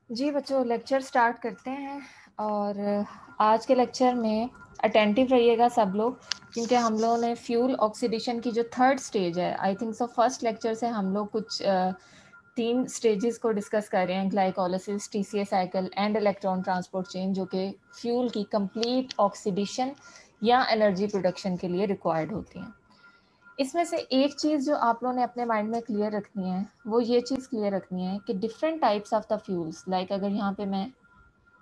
जी बच्चों, lecture start करते हैं। और आज के लेक्चर में अटेंटिव रहिएगा सब लोग, क्योंकि हम लोगों ने फ्यूल ऑक्सीडेशन की जो थर्ड स्टेज है, I think so first lecture से हम लोग कुछ 3 स्टेजेस को डिस्कस कर रहे हैं, glycolysis, TCA cycle and electron transport chain, जो कि फ्यूल की कंप्लीट ऑक्सीडेशन या एनर्जी प्रोडक्शन के लिए रिक्वायर्ड होती हैं। इसमें से एक चीज़ जो आप लोगों ने अपने माइंड में क्लियर रखनी है, वो ये चीज़ क्लियर रखनी है कि different types of the fuels, like अगर यहाँ पे मैं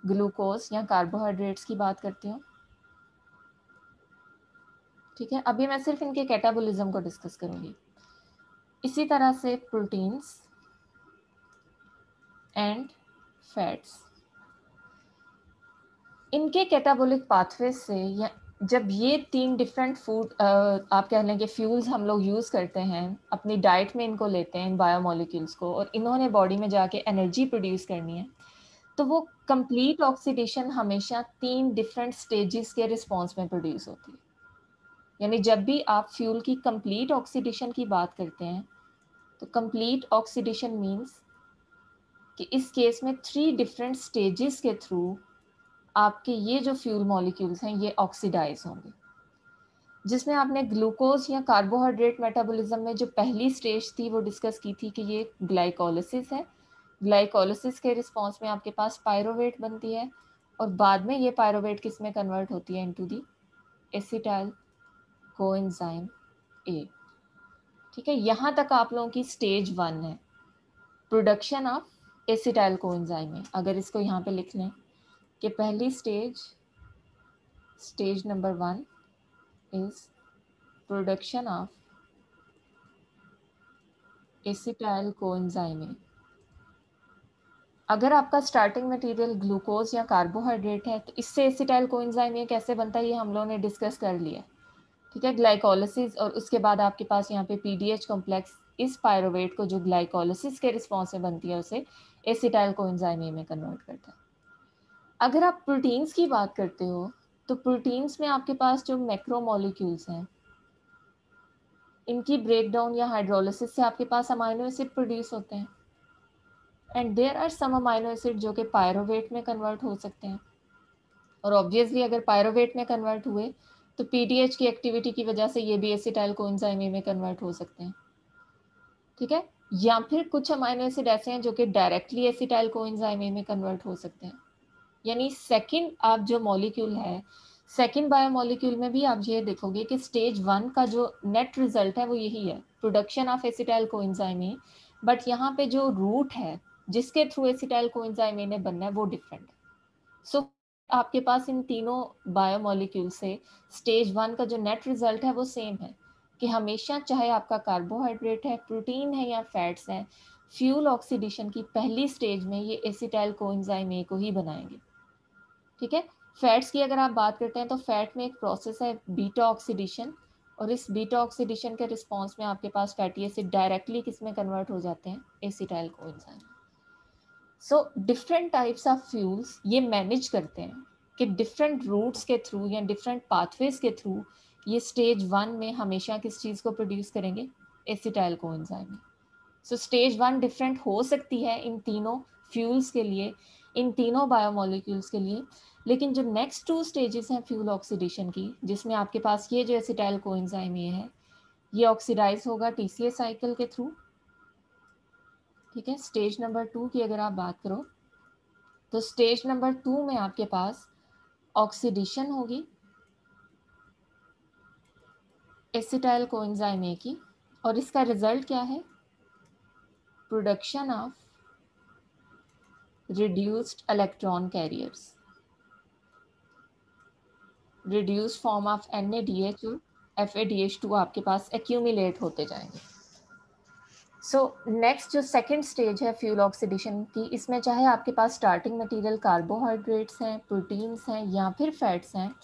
ग्लूकोज या कार्बोहाइड्रेट्स की बात करती हूँ, ठीक है, अभी मैं सिर्फ इनके कैटाबोलिज्म को डिस्कस करूँगी। इसी तरह से प्रोटीन्स एंड फैट्स, इनके कैटाबोलिक पाथवे से, या जब ये 3 डिफरेंट फूड आप कह लें कि फ्यूल्स हम लोग यूज़ करते हैं, अपनी डाइट में इनको लेते हैं इन बायोमोलिक्यूल्स को, और इन्होंने बॉडी में जाके एनर्जी प्रोड्यूस करनी है, तो वो कंप्लीट ऑक्सीडेशन हमेशा 3 डिफरेंट स्टेजेस के रिस्पॉन्स में प्रोड्यूस होती है। यानी जब भी आप फ्यूल की कंप्लीट ऑक्सीडेशन की बात करते हैं, तो कंप्लीट ऑक्सीडेशन मीन्स कि इस केस में 3 डिफरेंट स्टेजेस के थ्रू आपके ये जो फ्यूल मॉलिक्यूल्स हैं ये ऑक्सीडाइज होंगे। जिसमें आपने ग्लूकोज या कार्बोहाइड्रेट मेटाबॉलिज्म में जो पहली स्टेज थी वो डिस्कस की थी कि ये ग्लाइकोलिसिस है। ग्लाइकोलिसिस के रिस्पॉन्स में आपके पास पायरोवेट बनती है, और बाद में ये पायरोवेट किस में कन्वर्ट होती है, into the acetyl coenzyme A. ठीक है, यहाँ तक आप लोगों की स्टेज 1 है, production of acetyl coenzyme A. अगर इसको यहाँ पे लिख लें कि पहली stage number 1 is production of acetyl coenzyme A. अगर आपका स्टार्टिंग मटेरियल ग्लूकोज या कार्बोहाइड्रेट है, तो इससे एसिटाइल कोएंजाइम ए कैसे बनता है ये हम लोगों ने डिस्कस कर लिया। ठीक है, ग्लाइकोलिसिस, और उसके बाद आपके पास यहाँ पे पीडीएच कॉम्प्लेक्स इस पायरोवेट को जो ग्लाइकोलिसिस के रिस्पॉन्स में बनती है उसे एसिटाइल कोएंजाइम ए में कन्वर्ट करता है। अगर आप प्रोटीन्स की बात करते हो, तो प्रोटीन्स में आपके पास जो मैक्रोमोलिक्यूल्स हैं, इनकी ब्रेकडाउन या हाइड्रोलिसिस से आपके पास अमाइनो एसिड प्रोड्यूस होते हैं, and there are some amino acid जो कि पायरोवेट में कन्वर्ट हो सकते हैं। और ऑब्वियसली अगर पायरोवेट में कन्वर्ट हुए तो पीडीएच की एक्टिविटी की वजह से ये भी एसिटाइल कोएंजाइम ए में कन्वर्ट हो सकते हैं। ठीक है, या फिर कुछ अमाइनो एसिड ऐसे हैं जो कि डायरेक्टली एसिटाइल कोएंजाइम ए में कन्वर्ट हो सकते हैं। यानी सेकंड आप जो मॉलिक्यूल है, सेकंड बायोमोलिक्यूल में भी आप ये देखोगे कि स्टेज 1 का जो नेट रिजल्ट है वो यही है, production of acetyl coenzyme A. But यहाँ पे जो रूट है जिसके थ्रू एसिटाइल कोएंजाइम ए ने बनना है वो डिफरेंट है। सो आपके पास इन तीनों बायोमोलिक्यूल से स्टेज 1 का जो नेट रिजल्ट है वो सेम है, कि हमेशा चाहे आपका कार्बोहाइड्रेट है, प्रोटीन है या फैट्स हैं, फ्यूल ऑक्सीडेशन की पहली स्टेज में ये एसिटाइल कोएंजाइम ए को ही बनाएंगे। ठीक है, फैट्स की अगर आप बात करते हैं तो फैट में एक प्रोसेस है बीटा ऑक्सीडेशन, और इस बीटा ऑक्सीडेशन के रिस्पॉन्स में आपके पास फैटी एसिड डायरेक्टली किस में कन्वर्ट हो जाते हैं, acetyl coenzyme. So different types of fuels ये मैनेज करते हैं कि डिफरेंट रूट्स के थ्रू या डिफरेंट पाथवेज के थ्रू ये स्टेज 1 में हमेशा किस चीज़ को प्रोड्यूस करेंगे, एसिटाइल कोएंजाइम। सो स्टेज 1 डिफरेंट हो सकती है इन तीनों फ्यूल्स के लिए, इन तीनों बायोमोलिक्यूल्स के लिए, लेकिन जो नेक्स्ट 2 स्टेजेस हैं फ्यूल ऑक्सीडेशन की, जिसमें आपके पास ये जो एसिटाइल कोएंजाइम ये है, ये ऑक्सीडाइज होगा टीसीए साइकिल के थ्रू। ठीक है, स्टेज नंबर 2 की अगर आप बात करो, तो स्टेज नंबर 2 में आपके पास ऑक्सीडेशन होगी एसिटाइल कोएंजाइम ए की, और इसका रिजल्ट क्या है, production of reduced electron carriers, reduced form of NaDH और FADH2 आपके पास एक्यूमुलेट होते जाएंगे। सो नेक्स्ट जो सेकंड स्टेज है फ्यूल ऑक्सीडेशन की, इसमें चाहे आपके पास स्टार्टिंग मटेरियल कार्बोहाइड्रेट्स हैं, प्रोटीन्स हैं या फिर फैट्स हैं,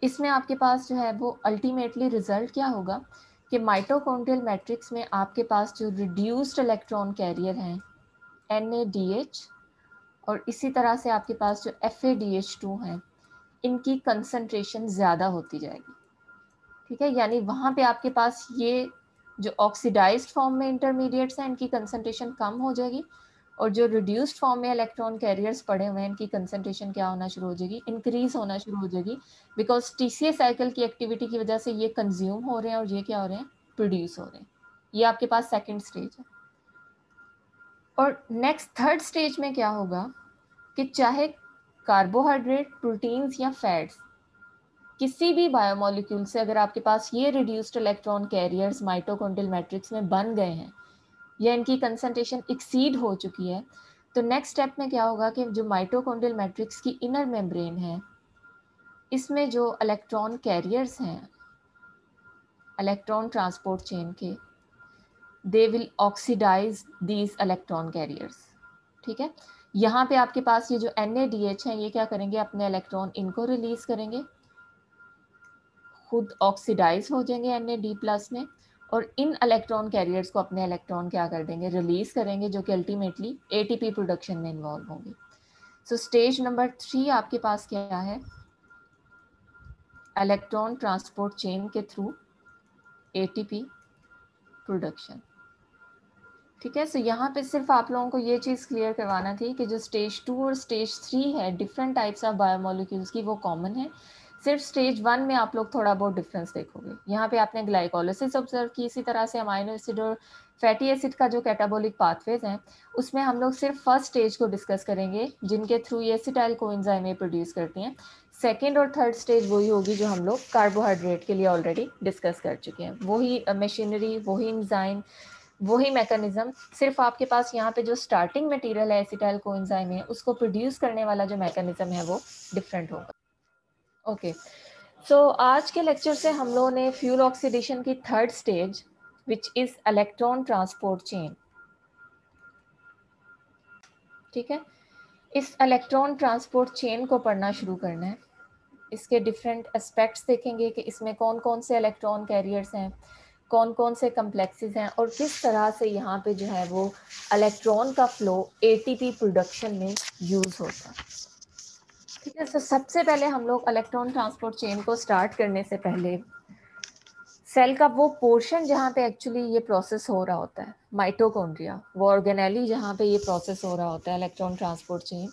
इसमें आपके पास जो है वो अल्टीमेटली रिजल्ट क्या होगा कि माइटोकॉन्ड्रियल मैट्रिक्स में आपके पास जो रिड्यूस्ड इलेक्ट्रॉन कैरियर हैं NaDH, और इसी तरह से आपके पास जो FADH2 हैं, इनकी कंसंट्रेशन ज़्यादा होती जाएगी। ठीक है, यानी वहाँ पे आपके पास ये जो ऑक्सीडाइज्ड फॉर्म में इंटरमीडिएट्स हैं इनकी कंसंट्रेशन कम हो जाएगी, और जो रिड्यूस्ड फॉर्म में इलेक्ट्रॉन कैरियर्स पड़े हुए हैं, इनकी कंसंट्रेशन क्या होना शुरू हो जाएगी, इंक्रीज होना शुरू हो जाएगी, बिकॉज टीसीए साइकिल की एक्टिविटी की वजह से ये कंज्यूम हो रहे हैं और ये क्या हो रहे हैं, प्रोड्यूस हो रहे हैं। ये आपके पास सेकेंड स्टेज है। और नेक्स्ट थर्ड स्टेज में क्या होगा कि चाहे कार्बोहाइड्रेट, प्रोटीन्स या फैट्स, किसी भी बायोमोलिक्यूल से अगर आपके पास ये reduced electron carriers mitochondrial matrix में बन गए हैं या इनकी कंसंट्रेशन एक्सीड हो चुकी है, तो नेक्स्ट स्टेप में क्या होगा कि जो माइटोकॉन्ड्रियल मैट्रिक्स की इनर मेम्ब्रेन है, इसमें जो इलेक्ट्रॉन कैरियर्स हैं इलेक्ट्रॉन ट्रांसपोर्ट चेन के, they will oxidize these electron carriers. ठीक है, यहाँ पे आपके पास ये जो NADH है, ये क्या करेंगे, अपने इलेक्ट्रॉन इनको रिलीज करेंगे, खुद ऑक्सीडाइज हो जाएंगे Na+D+ में, और इन इलेक्ट्रॉन कैरियर्स को अपने इलेक्ट्रॉन क्या कर देंगे, रिलीज करेंगे, जो कि अल्टीमेटली ATP प्रोडक्शन में इन्वॉल्व होंगे। सो स्टेज नंबर 3 आपके पास क्या है, इलेक्ट्रॉन ट्रांसपोर्ट चेन के थ्रू ATP प्रोडक्शन। ठीक है, सो यहाँ पे सिर्फ आप लोगों को ये चीज़ क्लियर करवाना थी कि जो स्टेज 2 और स्टेज 3 है डिफरेंट टाइप्स ऑफ बायोमोलिक्यूल्स की, वो कॉमन है। सिर्फ स्टेज 1 में आप लोग थोड़ा बहुत डिफरेंस देखोगे। यहाँ पे आपने ग्लाइकोलिसिस ऑब्जर्व की, इसी तरह से अमाइनो एसिड और फैटी एसिड का जो कैटाबोलिक पाथवेज हैं, उसमें हम लोग सिर्फ फर्स्ट स्टेज को डिस्कस करेंगे, जिनके थ्रू ये एसिटाइल कोएंजाइम प्रोड्यूस करती हैं। सेकेंड और थर्ड स्टेज वही होगी जो हम लोग कार्बोहाइड्रेट के लिए ऑलरेडी डिस्कस कर चुके हैं। वही मशीनरी, वही एंजाइम, वही मैकेनिज्म, सिर्फ आपके पास यहाँ पे जो स्टार्टिंग मटेरियल है एसिटाइल कोएंजाइम है, उसको प्रोड्यूस करने वाला जो मैकेनिज्म है वो डिफरेंट होगा। ओके, सो आज के लेक्चर से हम लोगों ने फ्यूल ऑक्सीडेशन की third stage which is electron transport chain, ठीक है, इस इलेक्ट्रॉन ट्रांसपोर्ट चेन को पढ़ना शुरू करना है। इसके डिफरेंट एस्पेक्ट्स देखेंगे कि इसमें कौन कौन से इलेक्ट्रॉन कैरियर्स हैं, कौन कौन से कम्प्लेक्सेस हैं, और किस तरह से यहाँ पे जो है वो इलेक्ट्रॉन का फ्लो ATP प्रोडक्शन में यूज़ होता है। ठीक है, तो सबसे पहले हम लोग इलेक्ट्रॉन ट्रांसपोर्ट चेन को स्टार्ट करने से पहले सेल का वो पोर्शन जहाँ पे एक्चुअली ये प्रोसेस हो रहा होता है, माइटोकॉन्ड्रिया, वो ऑर्गेनेली जहाँ पे ये प्रोसेस हो रहा होता है इलेक्ट्रॉन ट्रांसपोर्ट चेन,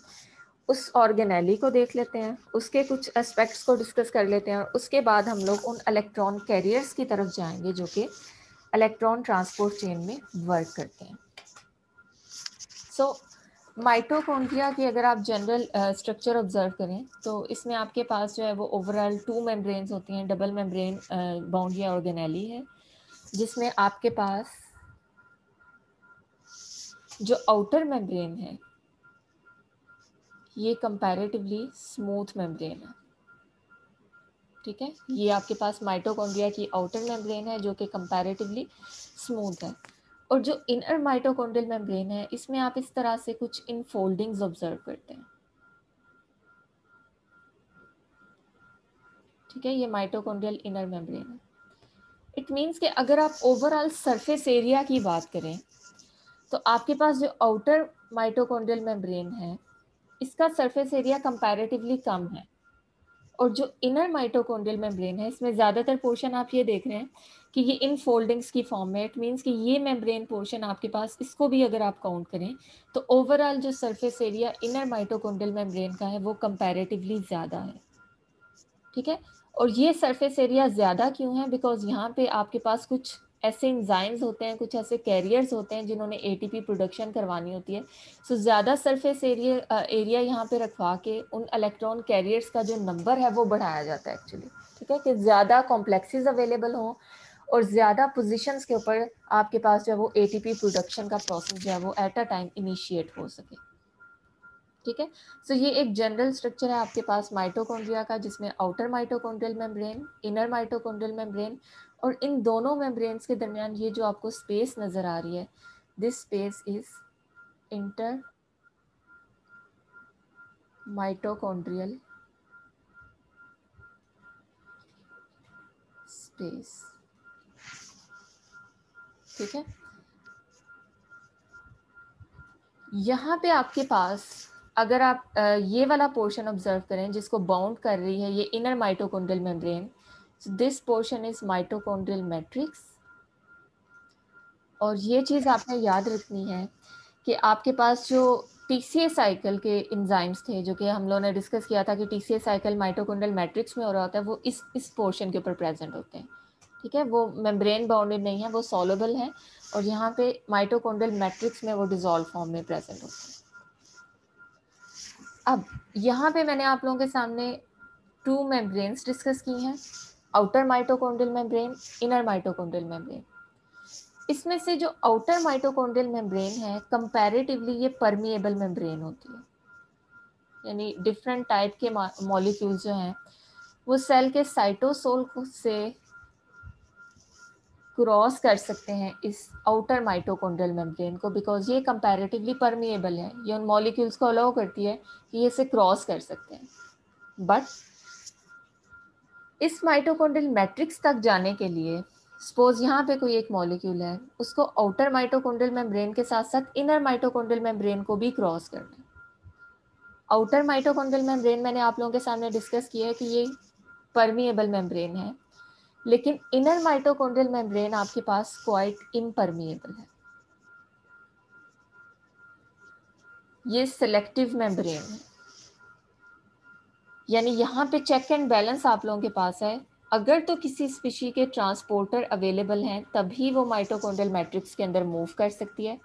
उस ऑर्गेनेली को देख लेते हैं, उसके कुछ एस्पेक्ट्स को डिस्कस कर लेते हैं, और उसके बाद हम लोग उन इलेक्ट्रॉन कैरियर्स की तरफ जाएंगे जो कि इलेक्ट्रॉन ट्रांसपोर्ट चेन में वर्क करते हैं। सो माइटोकॉन्ड्रिया की अगर आप जनरल स्ट्रक्चर ऑब्जर्व करें तो इसमें आपके पास जो है वो ओवरऑल 2 मेम्ब्रेन्स होती हैं, डबल मेम्ब्रेन बाउंड या ऑर्गेनेली है, जिसमें आपके पास जो आउटर मेम्ब्रेन है ये कंपैरेटिवली स्मूथ मेम्ब्रेन है। ठीक है, ये आपके पास माइटोकॉन्ड्रिया की आउटर मेम्ब्रेन है जो कि कंपैरेटिवली स्मूथ है, और जो इनर माइटोकॉन्ड्रियल मेम्ब्रेन है इसमें आप इस तरह से कुछ इनफोल्डिंग्स ऑब्जर्व करते हैं। ठीक है, ये माइटोकॉन्ड्रियल इनर मेम्ब्रेन है। इट मीन्स कि अगर आप ओवरऑल सरफेस एरिया की बात करें तो आपके पास जो आउटर माइटोकॉन्ड्रियल मेम्ब्रेन है इसका सरफेस एरिया कंपैरेटिवली कम है, और जो इनर माइटोकॉन्ड्रियल मेम्ब्रेन है इसमें ज़्यादातर पोर्शन आप ये देख रहे हैं कि ये इन फोल्डिंग्स की फॉर्म में, इट मीन्स कि ये मेम्ब्रेन पोर्शन आपके पास, इसको भी अगर आप काउंट करें तो ओवरऑल जो surface area inner mitochondrial membrane का है वो कंपैरेटिवली ज़्यादा है। ठीक है, और ये सरफेस एरिया ज़्यादा क्यों है, बिकॉज यहाँ पे आपके पास कुछ ऐसे इंजाइम्स होते हैं, कुछ ऐसे कैरियर्स होते हैं जिन्होंने ATP प्रोडक्शन करवानी होती है। सो ज़्यादा सरफेस एरिया यहाँ पे रखवा के उन इलेक्ट्रॉन कैरियर्स का जो नंबर है वो बढ़ाया जाता है एक्चुअली। ठीक है, कि ज़्यादा कॉम्प्लेक्सेस अवेलेबल हों और ज़्यादा पोजिशंस के ऊपर आपके पास जो है वो ATP प्रोडक्शन का प्रोसेस जो है वो एट अ टाइम इनिशिएट हो सके। ठीक है, सो ये एक जनरल स्ट्रक्चर है आपके पास माइटोकॉन्ड्रिया का, जिसमें outer mitochondrial membrane, inner mitochondrial membrane, और इन दोनों मेम्ब्रेन्स के दरमियान ये जो आपको स्पेस नज़र आ रही है, this space is inter mitochondrial space. ठीक है, यहाँ पे आपके पास अगर आप ये वाला पोर्शन ऑब्जर्व करें जिसको बाउंड कर रही है ये inner mitochondrial membrane, this portion is mitochondrial matrix. और ये चीज़ आपने याद रखनी है कि आपके पास जो टीसीए साइकिल के एंजाइम्स थे, जो कि हम लोगों ने डिस्कस किया था कि टीसीए साइकिल माइटोकॉन्ड्रियल मैट्रिक्स में हो रहा होता है, वो इस पोर्शन के ऊपर प्रेजेंट होते हैं। ठीक है, वो मेम्ब्रेन बाउंडेड नहीं है, वो सॉल्युबल है, और यहाँ पे माइटोकॉन्ड्रियल मैट्रिक्स में वो डिसॉल्व फॉर्म में प्रेजेंट होते हैं। अब यहाँ पे मैंने आप लोगों के सामने 2 मेम्ब्रेन्स डिस्कस की हैं, outer mitochondrial membrane, inner mitochondrial membrane. इसमें से जो आउटर माइटोकॉन्ड्रियल मेम्ब्रेन है, कंपैरेटिवली ये परमिएबल मेम्ब्रेन होती है, यानी डिफरेंट टाइप के मॉलिक्यूल्स जो हैं वो सेल के साइटोसोल से क्रॉस कर सकते हैं इस आउटर माइटोकॉन्ड्रियल मेम्ब्रेन को, बिकॉज ये कंपैरेटिवली परमिएबल है, ये उन मॉलिक्यूल्स को अलाउ करती है कि ये इसे क्रॉस कर सकते हैं। बट इस माइटोकॉन्ड्रियल मैट्रिक्स तक जाने के लिए सपोज यहाँ पे कोई एक मॉलिक्यूल है, उसको आउटर माइटोकॉन्ड्रियल मेम्ब्रेन के साथ साथ इनर माइटोकॉन्ड्रियल मेम्ब्रेन को भी क्रॉस करना है। आउटर माइटोकॉन्ड्रियल मेम्ब्रेन मैंने आप लोगों के सामने डिस्कस किया है कि ये परमिएबल मेम्ब्रेन है, लेकिन इनर माइटोकॉन्ड्रियल मेम्ब्रेन आपके पास क्वाइट इम्परमिएबल है, ये सिलेक्टिव मेम्ब्रेन है, यानी यहाँ पे चेक एंड बैलेंस आप लोगों के पास है। अगर तो किसी स्पीशी के ट्रांसपोर्टर अवेलेबल हैं तभी वो माइटोकॉन्ड्रियल मैट्रिक्स के अंदर मूव कर सकती है,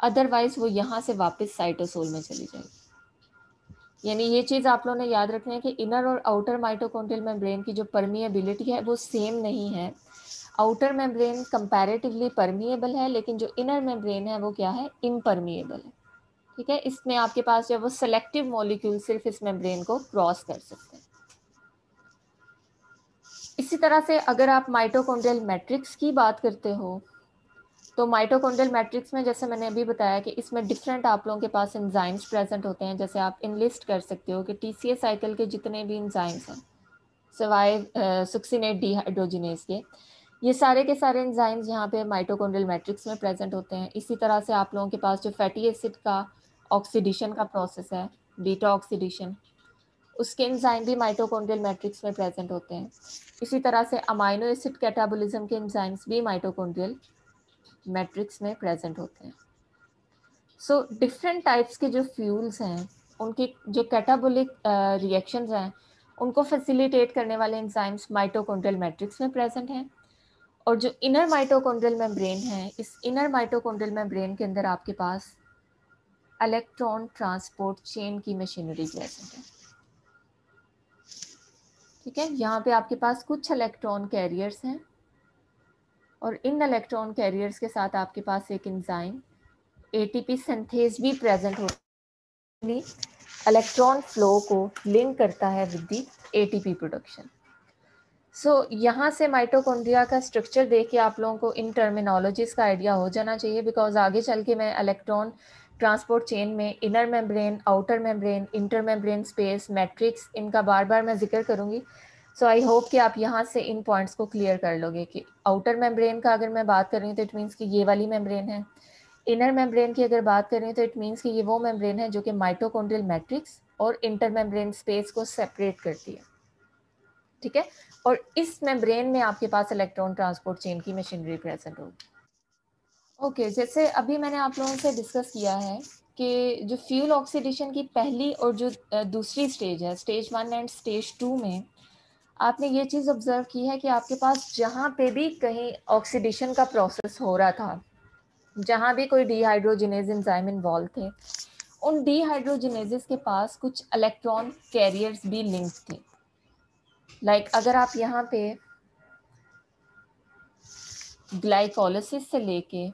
अदरवाइज वो यहाँ से वापस साइटोसोल में चली जाएगी। यानी ये चीज़ आप लोगों ने याद रखना है कि इनर और आउटर माइटोकॉन्ड्रियल मेम्ब्रेन की जो परमिएबिलिटी है वो सेम नहीं है। आउटर मेम्ब्रेन कंपैरेटिवली परमिएबल है, लेकिन जो इनर मेम्ब्रेन है वो क्या है, इम्परमिएबल है। ठीक है, इसमें आपके पास जो वो सेलेक्टिव मॉलिक्यूल सिर्फ इस मेम्ब्रेन को क्रॉस कर सकते हैं। इसी तरह से अगर आप माइटोकॉन्ड्रियल मैट्रिक्स की बात करते हो, तो माइटोकॉन्ड्रियल मैट्रिक्स में जैसे मैंने अभी बताया कि इसमें डिफरेंट आप लोगों के पास एंजाइम्स प्रेजेंट होते हैं। जैसे आप इनलिस्ट कर सकते हो कि टीसीए साइकिल के जितने भी एंजाइम्स हैं सिवाय सुक्सिनेट डीहाइड्रोजिनेज के, ये सारे के सारे एंजाइम्स यहाँ पे माइटोकॉन्ड्रियल मैट्रिक्स में प्रेजेंट होते हैं। इसी तरह से आप लोगों के पास जो फैटी एसिड का ऑक्सीडेशन का प्रोसेस है, बीटा ऑक्सीडेशन, उसके एंजाइम भी माइटोकॉन्ड्रियल मैट्रिक्स में प्रेजेंट होते हैं। इसी तरह से अमाइनो एसिड कैटाबॉलिज्म के एंजाइम्स भी माइटोकॉन्ड्रियल मैट्रिक्स में प्रेजेंट होते हैं। सो डिफरेंट टाइप्स के जो फ्यूल्स हैं, उनके जो कैटाबोलिक रिएक्शंस हैं, उनको फैसिलिटेट करने वाले एंजाइम्स माइटोकॉन्ड्रियल मैट्रिक्स में प्रेजेंट हैं। और जो इनर माइटोकॉन्ड्रियल मेम्ब्रेन है, इस इनर माइटोकॉन्ड्रियल मेम्ब्रेन के अंदर आपके पास इलेक्ट्रॉन ट्रांसपोर्ट चेन की मशीनरी प्रेजेंट है। ठीक है, यहाँ पे आपके पास कुछ इलेक्ट्रॉन कैरियर्स हैं, और इन इलेक्ट्रॉन कैरियर्स के साथ आपके पास एक एंजाइम एटीपी सिंथेज भी प्रेजेंट होती है, इलेक्ट्रॉन फ्लो को लिंक करता है विद दी एटीपी प्रोडक्शन। सो यहाँ से माइटोकॉन्ड्रिया का स्ट्रक्चर देख के आप लोगों को इन टर्मिनोलॉजीज का आइडिया हो जाना चाहिए, बिकॉज आगे चल के मैं इलेक्ट्रॉन ट्रांसपोर्ट चेन में inner membrane, outer membrane, inter membrane space, matrix, इनका बार बार मैं जिक्र करूँगी। सो आई होप कि आप यहाँ से इन पॉइंट्स को क्लियर कर लोगे कि आउटर मेम्ब्रेन का अगर मैं बात कर रही हूँ तो इट मीन्स कि ये वाली मेम्ब्रेन है, इनर मेम्ब्रेन की अगर बात कर रही हूँ तो इट मीन्स कि ये वो मेम्ब्रेन है जो कि माइटोकॉन्ड्रियल मैट्रिक्स और इंटर मेम्ब्रेन स्पेस को सेपरेट करती है। ठीक है, और इस मेम्ब्रेन में आपके पास इलेक्ट्रॉन ट्रांसपोर्ट चेन की मशीनरी प्रेजेंट होगी। ओके, जैसे अभी मैंने आप लोगों से डिस्कस किया है कि जो फ्यूल ऑक्सीडेशन की पहली और जो दूसरी स्टेज है, स्टेज 1 एंड स्टेज 2 में आपने ये चीज़ ऑब्जर्व की है कि आपके पास जहाँ पे भी कहीं ऑक्सीडेशन का प्रोसेस हो रहा था, जहाँ भी कोई डीहाइड्रोजिनेज एंजाइम इन्वॉल्व थे, उन डीहाइड्रोजिनेजेस के पास कुछ इलेक्ट्रॉन कैरियर्स भी लिंक थे। लाइक अगर आप यहाँ पे ग्लाइकोलिसिस से लेके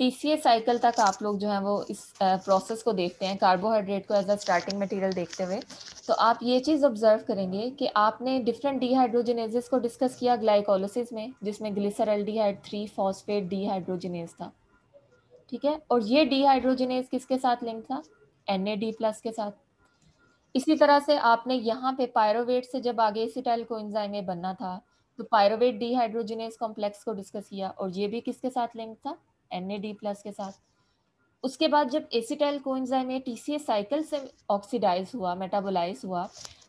टीसीए साइकिल तक आप लोग जो है वो इस प्रोसेस को देखते हैं, कार्बोहाइड्रेट को एज अ स्टार्टिंग मटेरियल देखते हुए, तो आप ये चीज़ ऑब्जर्व करेंगे कि आपने डिफरेंट डीहाइड्रोजिनेजेस को डिस्कस किया ग्लाइकोलिसिस में, जिसमें ग्लिसरल्डिहाइड 3 फॉस्फेट डीहाइड्रोजिनेज था। ठीक है, और ये डीहाइड्रोजिनेज किसके साथ लिंक था, NAD+ के साथ। इसी तरह से आपने यहाँ पे पायरोवेट से जब आगे एसिटाइल कोएंजाइम बनना था, तो पायरोवेट डीहाइड्रोजिनेज कॉम्प्लेक्स को डिस्कस किया, और ये भी किसके साथ लिंक था, NAD+ के साथ। उसके बाद जब एसिटाइल कोएंजाइम टीसीए साइकिल से ऑक्सीडाइज हुआ, मेटाबोलाइज हुआ,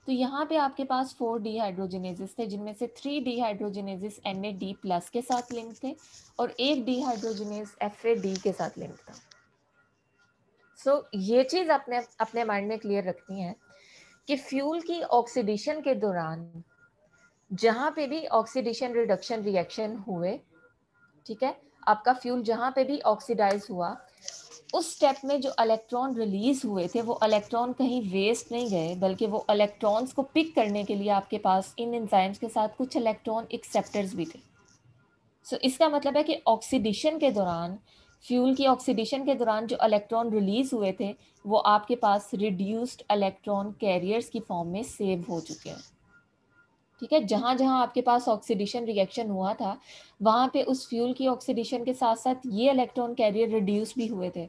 तो यहाँ पे आपके पास 4 डिहाइड्रोजिनेजेस थे, जिनमें से 3 डिहाइड्रोजिनेजेस NAD+ के साथ लिंक थे और एक डिहाइड्रोजिनेज FAD के साथ लिंक था। सो ये चीज अपने अपने माइंड में क्लियर रखनी है कि फ्यूल की ऑक्सीडेशन के दौरान जहां पे भी ऑक्सीडेशन रिडक्शन रिएक्शन हुए, ठीक है, आपका फ्यूल जहां पे भी ऑक्सीडाइज हुआ, उस स्टेप में जो इलेक्ट्रॉन रिलीज हुए थे वो इलेक्ट्रॉन कहीं वेस्ट नहीं गए, बल्कि वो इलेक्ट्रॉन्स को पिक करने के लिए आपके पास इन एंजाइम्स के साथ कुछ इलेक्ट्रॉन एक्सेप्टर्स भी थे। सो इसका मतलब है कि ऑक्सीडेशन के दौरान, फ्यूल की ऑक्सीडेशन के दौरान जो इलेक्ट्रॉन रिलीज हुए थे वो आपके पास रिड्यूस्ड इलेक्ट्रॉन कैरियर्स की फॉर्म में सेव हो चुके हैं। ठीक है, जहां जहां आपके पास ऑक्सीडेशन रिएक्शन हुआ था वहां पे उस फ्यूल की ऑक्सीडेशन के साथ साथ ये इलेक्ट्रॉन कैरियर रिड्यूस भी हुए थे।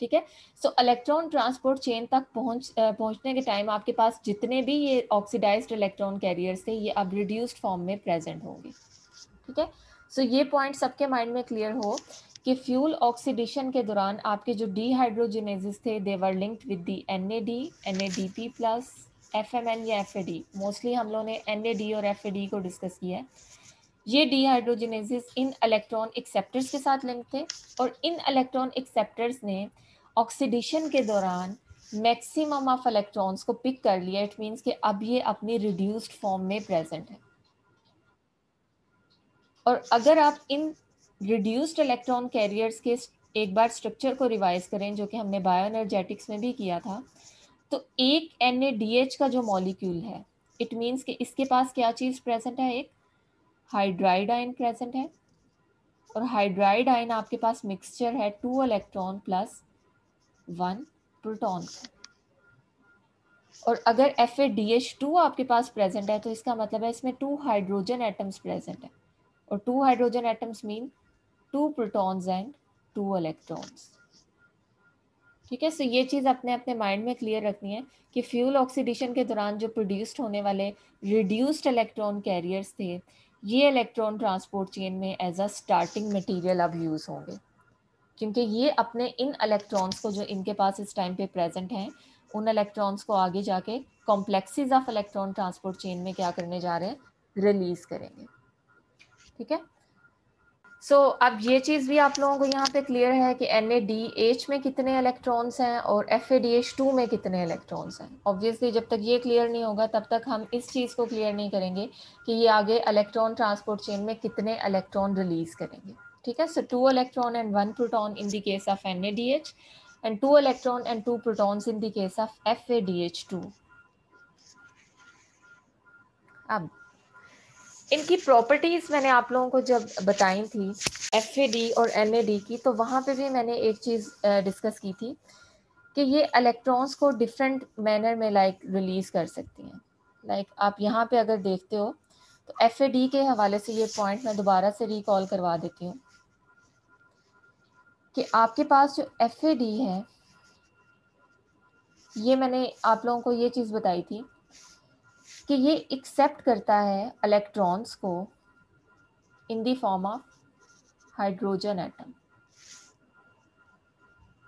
ठीक है, सो इलेक्ट्रॉन ट्रांसपोर्ट चेन तक पहुंचने के टाइम आपके पास जितने भी ये ऑक्सीडाइज्ड इलेक्ट्रॉन कैरियर्स थे ये अब रिड्यूस्ड फॉर्म में प्रेजेंट होंगे। ठीक है, सो ये पॉइंट सबके माइंड में क्लियर हो कि फ्यूल ऑक्सीडेशन के दौरान आपके जो डिहाइड्रोजिनेजेस थे they were linked with the NAD, NADP+, FMN या FAD। मोस्टली हम लोगों ने NAD और FAD को डिस्कस किया है। ये डिहाइड्रोजिनेजेस इन इलेक्ट्रॉन एक्सेप्टर्स के साथ लिंक थे और इन इलेक्ट्रॉन एक्सेप्टर्स ने ऑक्सीडेशन के दौरान मैक्सिमम ऑफ इलेक्ट्रॉन्स को पिक कर लिया। इट मीन्स कि अब ये अपनी रिड्यूस्ड फॉर्म में प्रेजेंट है। और अगर आप इन रिड्यूस्ड इलेक्ट्रॉन कैरियर्स के एक बार स्ट्रक्चर को रिवाइज करें, जो कि हमने बायोएनर्जेटिक्स में भी किया था, तो एक NADH का जो मॉलिक्यूल है, इट मीन्स कि इसके पास क्या चीज प्रेजेंट है, एक हाइड्राइड आयन प्रेजेंट है। और हाइड्राइड आयन आपके पास मिक्सचर है 2 इलेक्ट्रॉन प्लस 1 प्रोटॉन का। और अगर FADH2 आपके पास प्रेजेंट है तो इसका मतलब है इसमें 2 हाइड्रोजन एटम्स प्रेजेंट है। और 2 hydrogen atoms mean 2 protons and 2 electrons. ठीक है, सो ये चीज़ अपने अपने माइंड में क्लियर रखनी है कि फ्यूल ऑक्सीडेशन के दौरान जो प्रोड्यूस्ड होने वाले रिड्यूस्ड इलेक्ट्रॉन कैरियर्स थे ये इलेक्ट्रॉन ट्रांसपोर्ट चेन में एज अ स्टार्टिंग मटेरियल अब यूज़ होंगे, क्योंकि ये अपने इन इलेक्ट्रॉन्स को जो इनके पास इस टाइम पे प्रेजेंट हैं उन इलेक्ट्रॉन्स को आगे जाके complexes of electron transport chain में क्या करने जा रहे हैं, रिलीज करेंगे। ठीक है, सो अब ये चीज़ भी आप लोगों को यहाँ पे क्लियर है कि NADH में कितने इलेक्ट्रॉन्स हैं और FADH2 में कितने इलेक्ट्रॉन्स हैं। ऑब्वियसली जब तक ये क्लियर नहीं होगा तब तक हम इस चीज़ को क्लियर नहीं करेंगे कि ये आगे इलेक्ट्रॉन ट्रांसपोर्ट चेन में कितने इलेक्ट्रॉन रिलीज करेंगे। ठीक है, सो 2 electron and 1 proton in the case of NADH and 2 electron and 2 protons in the case of FADH2. अब इनकी प्रॉपर्टीज मैंने आप लोगों को जब बताई थी FAD और NAD की, तो वहाँ पे भी मैंने एक चीज़ डिस्कस की थी कि ये इलेक्ट्रॉन्स को डिफरेंट मैनर में रिलीज कर सकती हैं। आप यहाँ पे अगर देखते हो तो FAD के हवाले से ये पॉइंट मैं दोबारा से रिकॉल करवा देती हूँ कि आपके पास जो FAD है, ये मैंने आप लोगों को ये चीज़ बताई थी कि ये एक्सेप्ट करता है इलेक्ट्रॉन्स को in the form of hydrogen atom.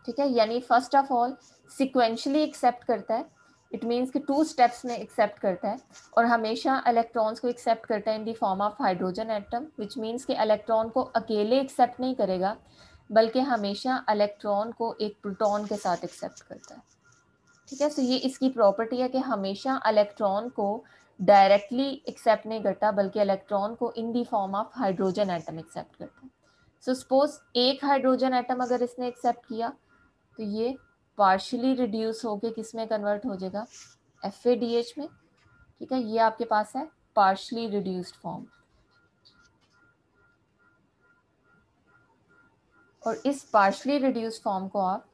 ठीक है, यानी first of all sequentially accept करता है। इट मीन्स कि 2 स्टेप्स में एक्सेप्ट करता है और हमेशा इलेक्ट्रॉन्स को एक्सेप्ट करता है इन the form of hydrogen atom, which means कि इलेक्ट्रॉन को अकेले एक्सेप्ट नहीं करेगा बल्कि हमेशा इलेक्ट्रॉन को एक प्रोटॉन के साथ एक्सेप्ट करता है। ठीक है, सो ये इसकी प्रॉपर्टी है कि हमेशा इलेक्ट्रॉन को डायरेक्टली एक्सेप्ट नहीं करता बल्कि इलेक्ट्रॉन को in the form of hydrogen atom accept करता है। सो सपोज एक हाइड्रोजन एटम अगर इसने एक्सेप्ट किया तो ये पार्शियली रिड्यूस होके किस में कन्वर्ट हो जाएगा, FADH में। ठीक है, ये आपके पास है पार्शियली रिड्यूस्ड फॉर्म। और इस पार्शियली रिड्यूस्ड फॉर्म को आप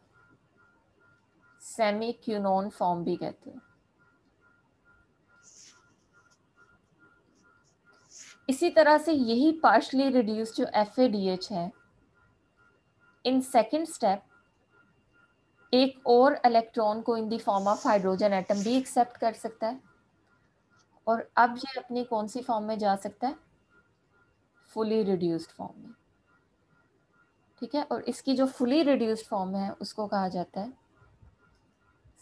सेमी क्यूनोन फॉर्म भी कहते हैं। इसी तरह से यही पार्शली रिड्यूस्ड जो FADH है, इन सेकेंड स्टेप एक और इलेक्ट्रॉन को in the form of hydrogen atom भी एक्सेप्ट कर सकता है और अब ये अपनी कौन सी फॉर्म में जा सकता है, फुली रिड्यूस्ड फॉर्म में। ठीक है, और इसकी जो फुली रिड्यूस्ड फॉर्म है उसको कहा जाता है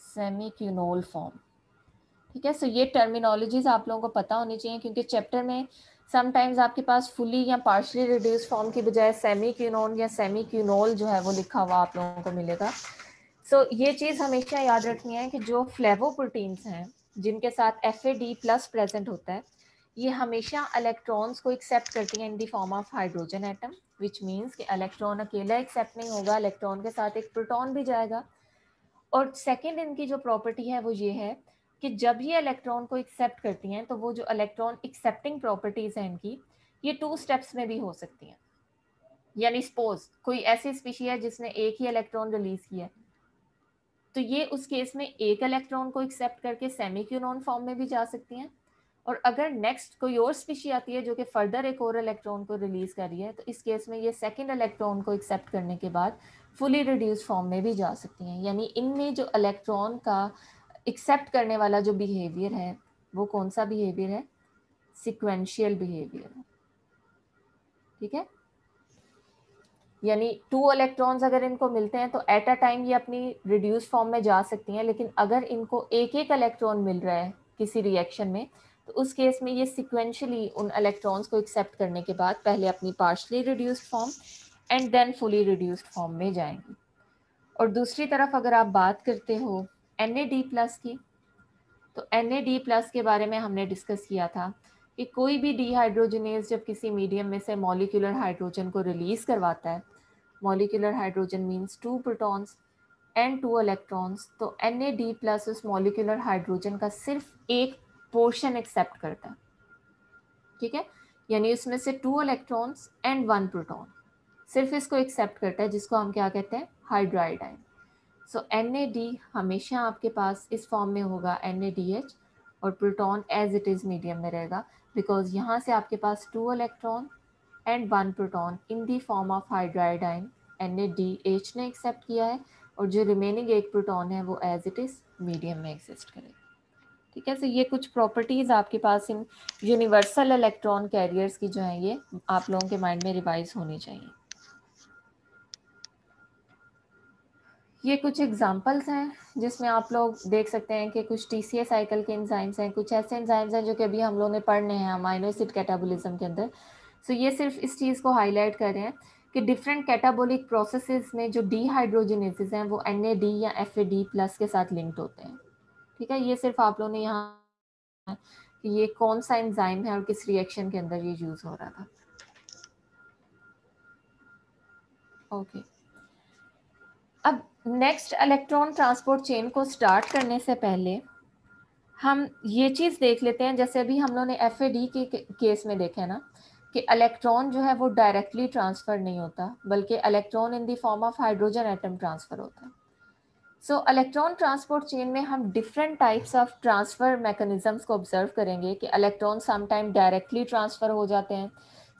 सेमी क्यूनोल फॉर्म। ठीक है, सो ये टर्मिनोलॉजीज आप लोगों को पता होनी चाहिए, क्योंकि चैप्टर में समटाइम्स आपके पास फुली या पार्शली रिड्यूस फॉर्म की बजाय सेमी क्यूनोन या सेमी क्यूनोल जो है वो लिखा हुआ आप लोगों को मिलेगा। सो ये चीज़ हमेशा याद रखनी है कि जो फ्लेवोप्रोटीन्स हैं जिनके साथ FAD प्लस प्रेजेंट होता है, ये हमेशा इलेक्ट्रॉन्स को एक्सेप्ट करती हैं इन the form of hydrogen atom, which means कि इलेक्ट्रॉन अकेला एक्सेप्ट नहीं होगा, इलेक्ट्रॉन के साथ एक प्रोटॉन भी जाएगा। और सेकेंड इनकी जो प्रॉपर्टी है वो ये है कि जब ये इलेक्ट्रॉन को एक्सेप्ट करती हैं तो वो जो इलेक्ट्रॉन एक्सेप्टिंग प्रॉपर्टीज हैं इनकी, ये 2 स्टेप्स में भी हो सकती हैं। यानी सपोज कोई ऐसी स्पीशी है जिसने एक ही इलेक्ट्रॉन रिलीज किया है, तो ये उस केस में एक इलेक्ट्रॉन को एक्सेप्ट करके सेमी क्यूनोन फॉर्म में भी जा सकती हैं। और अगर नेक्स्ट कोई और स्पीशी आती है जो कि फर्दर एक और इलेक्ट्रॉन को रिलीज कर रही है, तो इस केस में ये सेकंड इलेक्ट्रॉन को एक्सेप्ट करने के बाद फुली रिड्यूस फॉर्म में भी जा सकती हैं। यानी इनमें जो इलेक्ट्रॉन का एक्सेप्ट करने वाला जो बिहेवियर है वो कौन सा बिहेवियर है? सिक्वेंशियल बिहेवियर है। ठीक है, यानी 2 इलेक्ट्रॉन्स अगर इनको मिलते हैं तो एट अ टाइम ये अपनी रिड्यूस फॉर्म में जा सकती हैं, लेकिन अगर इनको एक एक इलेक्ट्रॉन मिल रहा है किसी रिएक्शन में, तो उस केस में ये सिक्वेंशली उन इलेक्ट्रॉन्स को एक्सेप्ट करने के बाद पहले अपनी partially reduced form and then fully reduced form में जाएंगी। और दूसरी तरफ अगर आप बात करते हो NAD+ की, तो NAD+ के बारे में हमने डिस्कस किया था कि कोई भी डिहाइड्रोजनेज जब किसी मीडियम में से मॉलिक्यूलर हाइड्रोजन को रिलीज करवाता है, molecular hydrogen means 2 protons and 2 electrons, तो NAD+ उस मॉलिक्यूलर हाइड्रोजन का सिर्फ एक पोर्शन एक्सेप्ट करता है। ठीक है, यानी उसमें से 2 इलेक्ट्रॉन्स एंड 1 प्रोटॉन सिर्फ इसको एक्सेप्ट करता है, जिसको हम क्या कहते हैं? Hydride ion. सो NAD हमेशा आपके पास इस फॉर्म में होगा NADH, और proton as it is medium में रहेगा, बिकॉज यहाँ से आपके पास 2 electron and 1 proton in the form of hydride ion NADH ने एक्सेप्ट किया है, और जो रिमेनिंग एक प्रोटॉन है वो एज इट इज़ मीडियम में एग्जिस्ट करेगा। ठीक है, सो ये कुछ प्रॉपर्टीज़ आपके पास इन यूनिवर्सल इलेक्ट्रॉन कैरियर्स की जो है ये आप लोगों के माइंड में रिवाइज होनी चाहिए। ये कुछ एग्जांपल्स हैं जिसमें आप लोग देख सकते हैं कि कुछ TCA साइकिल के एंजाइम्स हैं, कुछ ऐसे एंजाइम्स हैं जो कि अभी हम लोगों ने पढ़ने हैं अमाइनो एसिड कैटाबॉलिज्म के अंदर। सो ये सिर्फ इस चीज़ को हाईलाइट कर रहे हैं कि डिफरेंट कैटाबॉलिक प्रोसेसेस में जो डीहाइड्रोजनेसेस हैं वो NAD या FAD+ के साथ लिंक्ड होते हैं। ठीक है, ये सिर्फ आप लोगों ने यहाँ कि ये कौन सा एंजाइम है और किस रिएक्शन के अंदर ये यूज़ हो रहा था। ओके, अब नेक्स्ट इलेक्ट्रॉन ट्रांसपोर्ट चेन को स्टार्ट करने से पहले हम ये चीज़ देख लेते हैं, जैसे अभी हम लोगों ने FAD के केस में देखा है ना कि इलेक्ट्रॉन जो है वो डायरेक्टली ट्रांसफर नहीं होता, बल्कि electron in the form of hydrogen atom transfer होता है। सो इलेक्ट्रॉन ट्रांसपोर्ट चेन में हम different types of transfer mechanisms को ऑब्जर्व करेंगे कि electron some time directly transfer हो जाते हैं,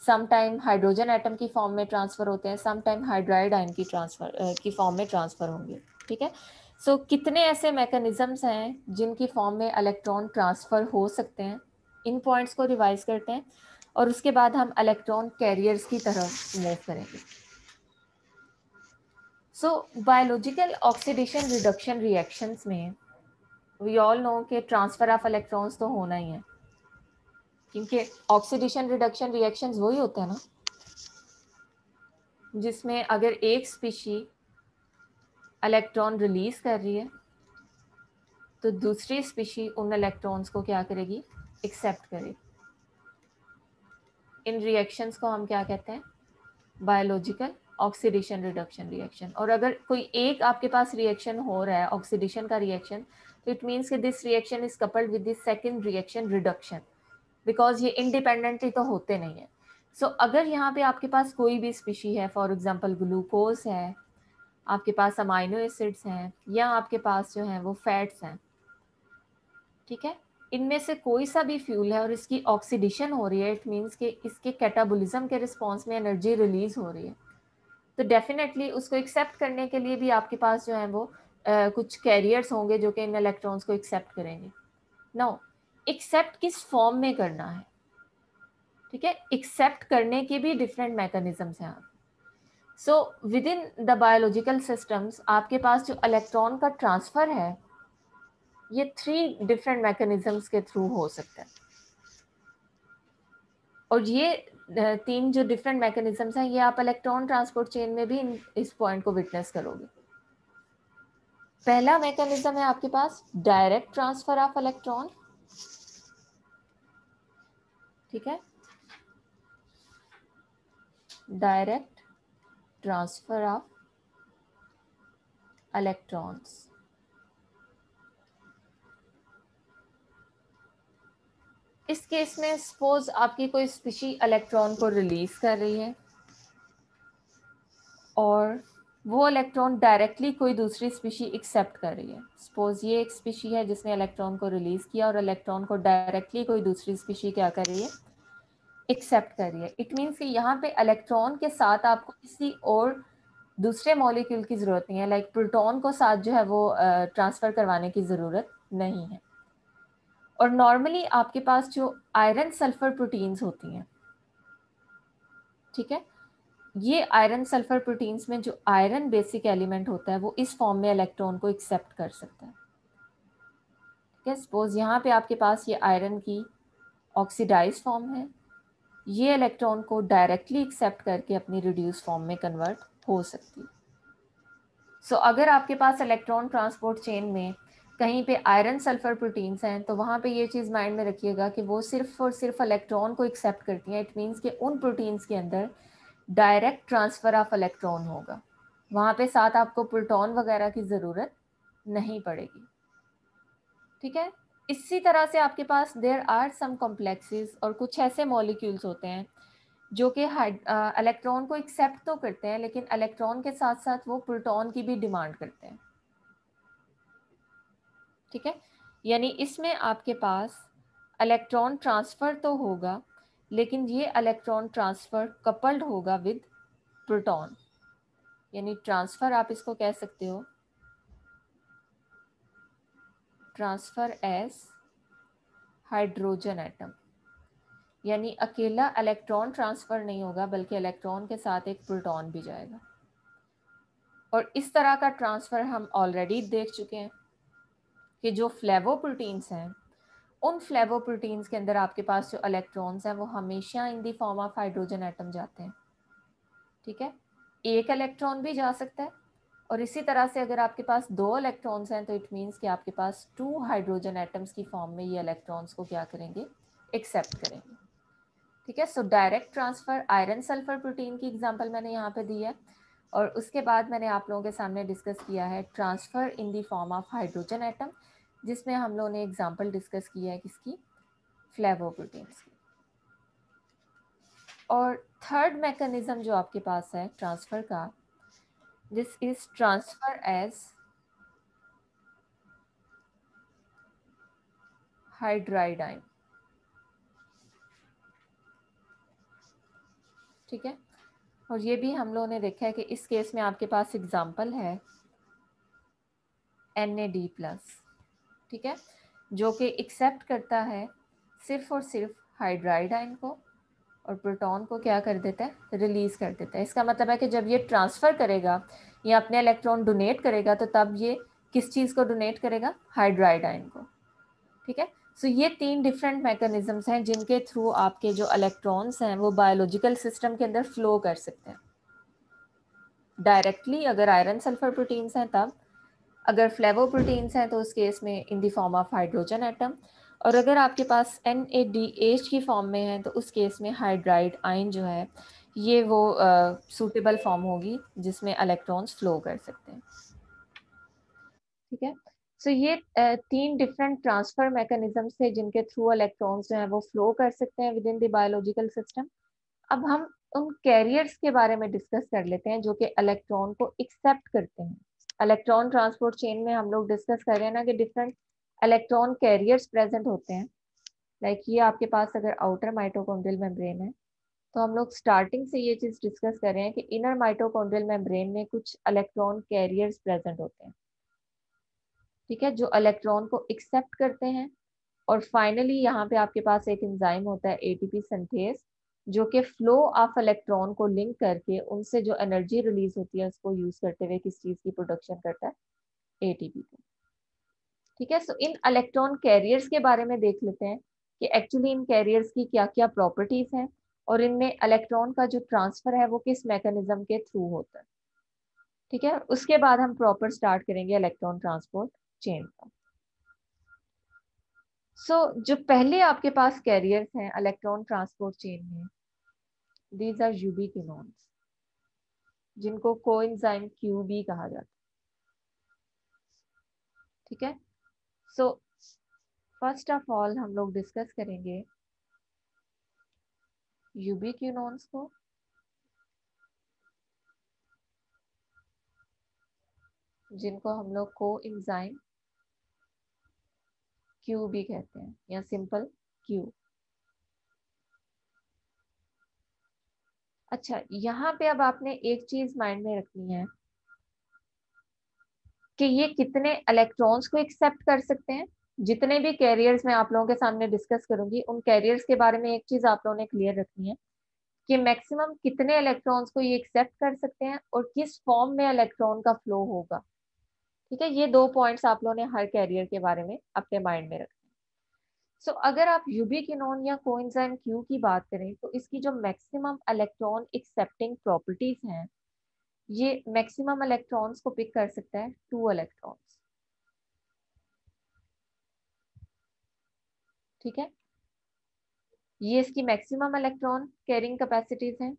सम टाइम हाइड्रोजन एटम की फॉर्म में ट्रांसफर होते हैं, सम टाइम हाइड्राइड आयन की फॉर्म में ट्रांसफर होंगे। ठीक है, सो कितने ऐसे मैकेनिज्म्स हैं जिनकी फॉर्म में इलेक्ट्रॉन ट्रांसफर हो सकते हैं, इन पॉइंट्स को रिवाइज करते हैं और उसके बाद हम इलेक्ट्रॉन कैरियर्स की तरफ मूव करेंगे। So biological oxidation reduction reactions में वी ऑल नो कि ट्रांसफर ऑफ इलेक्ट्रॉन्स तो होना ही है, क्योंकि ऑक्सीडेशन रिडक्शन रिएक्शंस वही होते हैं ना जिसमें अगर एक स्पीशी इलेक्ट्रॉन रिलीज कर रही है तो दूसरी स्पीशी उन इलेक्ट्रॉन्स को क्या करेगी? एक्सेप्ट करेगी। इन रिएक्शंस को हम क्या कहते हैं? Biological oxidation reduction reaction. और अगर कोई एक आपके पास रिएक्शन हो रहा है ऑक्सीडेशन का रिएक्शन, तो इट मीन्स कि this reaction is coupled with this second reaction reduction, because ये इंडिपेंडेंटली तो होते नहीं है। सो अगर यहाँ पे आपके पास कोई भी स्पीशी है, फॉर एग्जांपल ग्लूकोज है, आपके पास अमाइनो एसिड्स हैं, या आपके पास जो है वो फैट्स हैं, ठीक है, इनमें से कोई सा भी फ्यूल है और इसकी ऑक्सीडेशन हो रही है, इट मीन्स कि इसके कैटाबॉलिज्म के रिस्पॉन्स में एनर्जी रिलीज हो रही है, तो डेफिनेटली उसको एक्सेप्ट करने के लिए भी आपके पास जो है वो कुछ कैरियर्स होंगे जो कि इन इलेक्ट्रॉन्स को एक्सेप्ट करेंगे। नाउ एक्सेप्ट किस फॉर्म में करना है? ठीक है, एक्सेप्ट करने के भी डिफरेंट मैकेनिज्म्स हैं। So with in the biological systems आपके पास जो इलेक्ट्रॉन का ट्रांसफर है ये 3 डिफरेंट मैकेनिज्म्स के थ्रू हो सकता है। और ये 3 जो डिफरेंट मैकेनिज्म्स हैं, ये आप इलेक्ट्रॉन ट्रांसपोर्ट चेन में भी इस पॉइंट को विटनेस करोगे। पहला मैकेनिज्म है आपके पास डायरेक्ट ट्रांसफर ऑफ इलेक्ट्रॉन, ठीक है, डायरेक्ट ट्रांसफर ऑफ इलेक्ट्रॉन्स। इस केस में सपोज आपकी कोई स्पीशी इलेक्ट्रॉन को रिलीज कर रही है और वो इलेक्ट्रॉन डायरेक्टली कोई दूसरी स्पीशी एक्सेप्ट कर रही है। सपोज ये एक स्पीशी है जिसने इलेक्ट्रॉन को रिलीज किया और इलेक्ट्रॉन को डायरेक्टली कोई दूसरी स्पीशी क्या कर रही है, एक्सेप्ट कर रही है। इट मीन्स कि यहाँ पे इलेक्ट्रॉन के साथ आपको किसी और दूसरे मॉलिक्यूल की जरूरत नहीं है, लाइक प्रोटॉन को साथ जो है वो ट्रांसफर करवाने की जरूरत नहीं है। और नॉर्मली आपके पास जो आयरन सल्फर प्रोटीन्स होती हैं, ठीक है, ये आयरन सल्फर प्रोटीन्स में जो आयरन बेसिक एलिमेंट होता है वो इस फॉर्म में इलेक्ट्रॉन को एक्सेप्ट कर सकता है। ठीक है, सपोज यहाँ पे आपके पास ये आयरन की ऑक्सीडाइज फॉर्म है, ये इलेक्ट्रॉन को डायरेक्टली एक्सेप्ट करके अपनी रिड्यूस फॉर्म में कन्वर्ट हो सकती है। सो अगर आपके पास इलेक्ट्रॉन ट्रांसपोर्ट चेन में कहीं पे आयरन सल्फर प्रोटीन्स हैं तो वहाँ पे ये चीज़ माइंड में रखिएगा कि वो सिर्फ और सिर्फ इलेक्ट्रॉन को एक्सेप्ट करती हैं। इट मीन्स कि उन प्रोटीन्स के अंदर डायरेक्ट ट्रांसफर ऑफ इलेक्ट्रॉन होगा, वहाँ पे साथ आपको प्रोटॉन वगैरह की ज़रूरत नहीं पड़ेगी। ठीक है, इसी तरह से आपके पास देयर आर सम कॉम्प्लेक्सेस और कुछ ऐसे मॉलिक्यूल्स होते हैं जो कि इलेक्ट्रॉन को एक्सेप्ट तो करते हैं लेकिन इलेक्ट्रॉन के साथ साथ वो प्रोटॉन की भी डिमांड करते हैं। ठीक है, यानी इसमें आपके पास इलेक्ट्रॉन ट्रांसफर तो होगा लेकिन ये इलेक्ट्रॉन ट्रांसफर कपल्ड होगा विद प्रोटॉन, यानी ट्रांसफर आप इसको कह सकते हो ट्रांसफर एज हाइड्रोजन एटम, यानी अकेला इलेक्ट्रॉन ट्रांसफर नहीं होगा बल्कि इलेक्ट्रॉन के साथ एक प्रोटॉन भी जाएगा। और इस तरह का ट्रांसफर हम ऑलरेडी देख चुके हैं कि जो फ्लेवोप्रोटीन्स हैं उन फ्लेवोप्रोटीन्स के अंदर आपके पास जो इलेक्ट्रॉन्स हैं वो हमेशा in the form of hydrogen atom जाते हैं। ठीक है, एक इलेक्ट्रॉन भी जा सकता है और इसी तरह से अगर आपके पास 2 इलेक्ट्रॉन्स हैं तो इट मीन्स कि आपके पास 2 हाइड्रोजन एटम्स की फॉर्म में ये इलेक्ट्रॉन्स को क्या करेंगे, एक्सेप्ट करेंगे। ठीक है, so direct transfer iron sulphur protein की एग्जांपल मैंने यहाँ पे दी है और उसके बाद मैंने आप लोगों के सामने डिस्कस किया है transfer in the form of hydrogen atom, जिसमें हम लोगों ने एग्जांपल डिस्कस किया है किसकी, फ्लेवोप्रोटीन्स की। और थर्ड मैकेनिज्म जो आपके पास है ट्रांसफर का, this is transfer as hydride ion. ठीक है, और ये भी हम लोगों ने देखा है कि इस केस में आपके पास एग्जांपल है NAD+, ठीक है, जो कि एक्सेप्ट करता है सिर्फ और सिर्फ हाइड्राइड आयन को और प्रोटॉन को क्या कर देता है, रिलीज कर देता है। इसका मतलब है कि जब ये ट्रांसफर करेगा या अपने इलेक्ट्रॉन डोनेट करेगा तो तब ये किस चीज़ को डोनेट करेगा, हाइड्राइड आयन को। ठीक है, सो ये 3 डिफरेंट मैकेनिज्म्स हैं जिनके थ्रू आपके जो इलेक्ट्रॉन्स हैं वो बायोलॉजिकल सिस्टम के अंदर फ्लो कर सकते हैं डायरेक्टली, अगर आयरन सल्फर प्रोटीन्स हैं तब, अगर फ्लेवोप्रोटीन्स हैं तो उस केस में इन the form of hydrogen atom, और अगर आपके पास NADH की फॉर्म में है तो उस केस में हाइड्राइड आयन जो है ये वो सूटेबल फॉर्म होगी जिसमें इलेक्ट्रॉन्स फ्लो कर सकते हैं। ठीक है, सो ये 3 डिफरेंट ट्रांसफर मैकेनिज्म्स थे जिनके थ्रू इलेक्ट्रॉन्स जो है वो फ्लो कर सकते हैं with in the biological system. अब हम उन कैरियर्स के बारे में डिस्कस कर लेते हैं जो कि इलेक्ट्रॉन को एक्सेप्ट करते हैं। इलेक्ट्रॉन ट्रांसपोर्ट चेन में हम लोग डिस्कस कर रहे हैं ना कि डिफरेंट इलेक्ट्रॉन कैरियर्स प्रेजेंट होते हैं। लाइक ये आपके पास अगर आउटर माइटोकॉन्ड्रियल मेम्ब्रेन है तो हम लोग स्टार्टिंग से ये चीज डिस्कस कर रहे हैं कि इनर माइटोकॉन्ड्रियल मेम्ब्रेन में कुछ इलेक्ट्रॉन कैरियर्स प्रेजेंट होते हैं। ठीक है, जो इलेक्ट्रॉन को एक्सेप्ट करते हैं और फाइनली यहाँ पे आपके पास एक एंजाइम होता है ATP सिंथेज जो कि फ्लो ऑफ इलेक्ट्रॉन को लिंक करके उनसे जो एनर्जी रिलीज होती है उसको यूज करते हुए किस चीज की प्रोडक्शन करता है, ATP को। ठीक है, सो इन इलेक्ट्रॉन कैरियर्स के बारे में देख लेते हैं कि एक्चुअली इन कैरियर्स की क्या क्या प्रॉपर्टीज हैं और इनमें इलेक्ट्रॉन का जो ट्रांसफर है वो किस मैकेनिज्म के थ्रू होता है। ठीक है, उसके बाद हम प्रॉपर स्टार्ट करेंगे इलेक्ट्रॉन ट्रांसपोर्ट चेन का। सो जो पहले आपके पास कैरियर्स हैं इलेक्ट्रॉन ट्रांसपोर्ट चेन में, दीज आर यूबिक्विनोन्स, जिनको कोएंजाइम क्यूबी कहा जाता है। ठीक है, सो फर्स्ट ऑफ ऑल हम लोग डिस्कस करेंगे यूबिक्विनोन्स को, जिनको हम लोग कोएंजाइम क्यू भी कहते हैं या सिंपल क्यू। अच्छा, यहाँ पे अब आपने एक चीज माइंड में रखनी है कि ये कितने इलेक्ट्रॉन्स को एक्सेप्ट कर सकते हैं। जितने भी कैरियर्स मैं आप लोगों के सामने डिस्कस करूंगी उन कैरियर्स के बारे में एक चीज आप लोगों ने क्लियर रखनी है कि मैक्सिमम कितने इलेक्ट्रॉन्स को ये एक्सेप्ट कर सकते हैं और किस फॉर्म में इलेक्ट्रॉन का फ्लो होगा। ठीक है, ये 2 पॉइंट्स आप लोगों ने हर कैरियर के बारे में अपने माइंड में रखना है। सो अगर आप यूबिक्विनोन या कोएंजाइम क्यू की बात करें तो इसकी जो मैक्सिमम इलेक्ट्रॉन एक्सेप्टिंग प्रॉपर्टीज हैं, ये मैक्सिमम इलेक्ट्रॉन्स को पिक कर सकता है 2 इलेक्ट्रॉन्स। ठीक है, ये इसकी मैक्सिमम इलेक्ट्रॉन कैरिंग कैपेसिटीज हैं।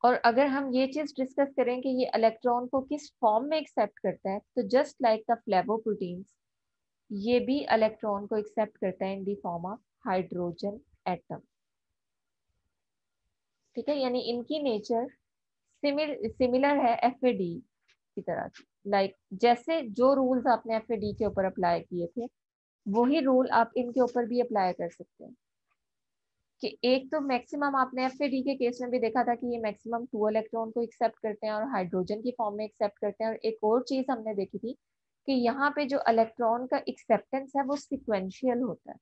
और अगर हम ये चीज डिस्कस करें कि ये इलेक्ट्रॉन को किस फॉर्म में एक्सेप्ट करता है, तो जस्ट लाइक द फ्लेवोप्रोटीन्स, ये भी इलेक्ट्रॉन को एक्सेप्ट करता है इन the form of hydrogen atom. ठीक है, यानी इनकी नेचर सिमिलर है एफएडी की तरह की। लाइक जैसे जो रूल्स आपने एफएडी के ऊपर अप्लाई किए थे, वही रूल आप इनके ऊपर भी अप्लाई कर सकते हैं। कि एक तो मैक्सिमम आपने एफएडी के केस में भी देखा था कि ये मैक्सिमम 2 इलेक्ट्रॉन को एक्सेप्ट करते हैं और हाइड्रोजन की फॉर्म में एक्सेप्ट करते हैं। और एक और चीज हमने देखी थी कि यहाँ पे जो इलेक्ट्रॉन का एक्सेप्टेंस है वो सिक्वेंशियल होता है।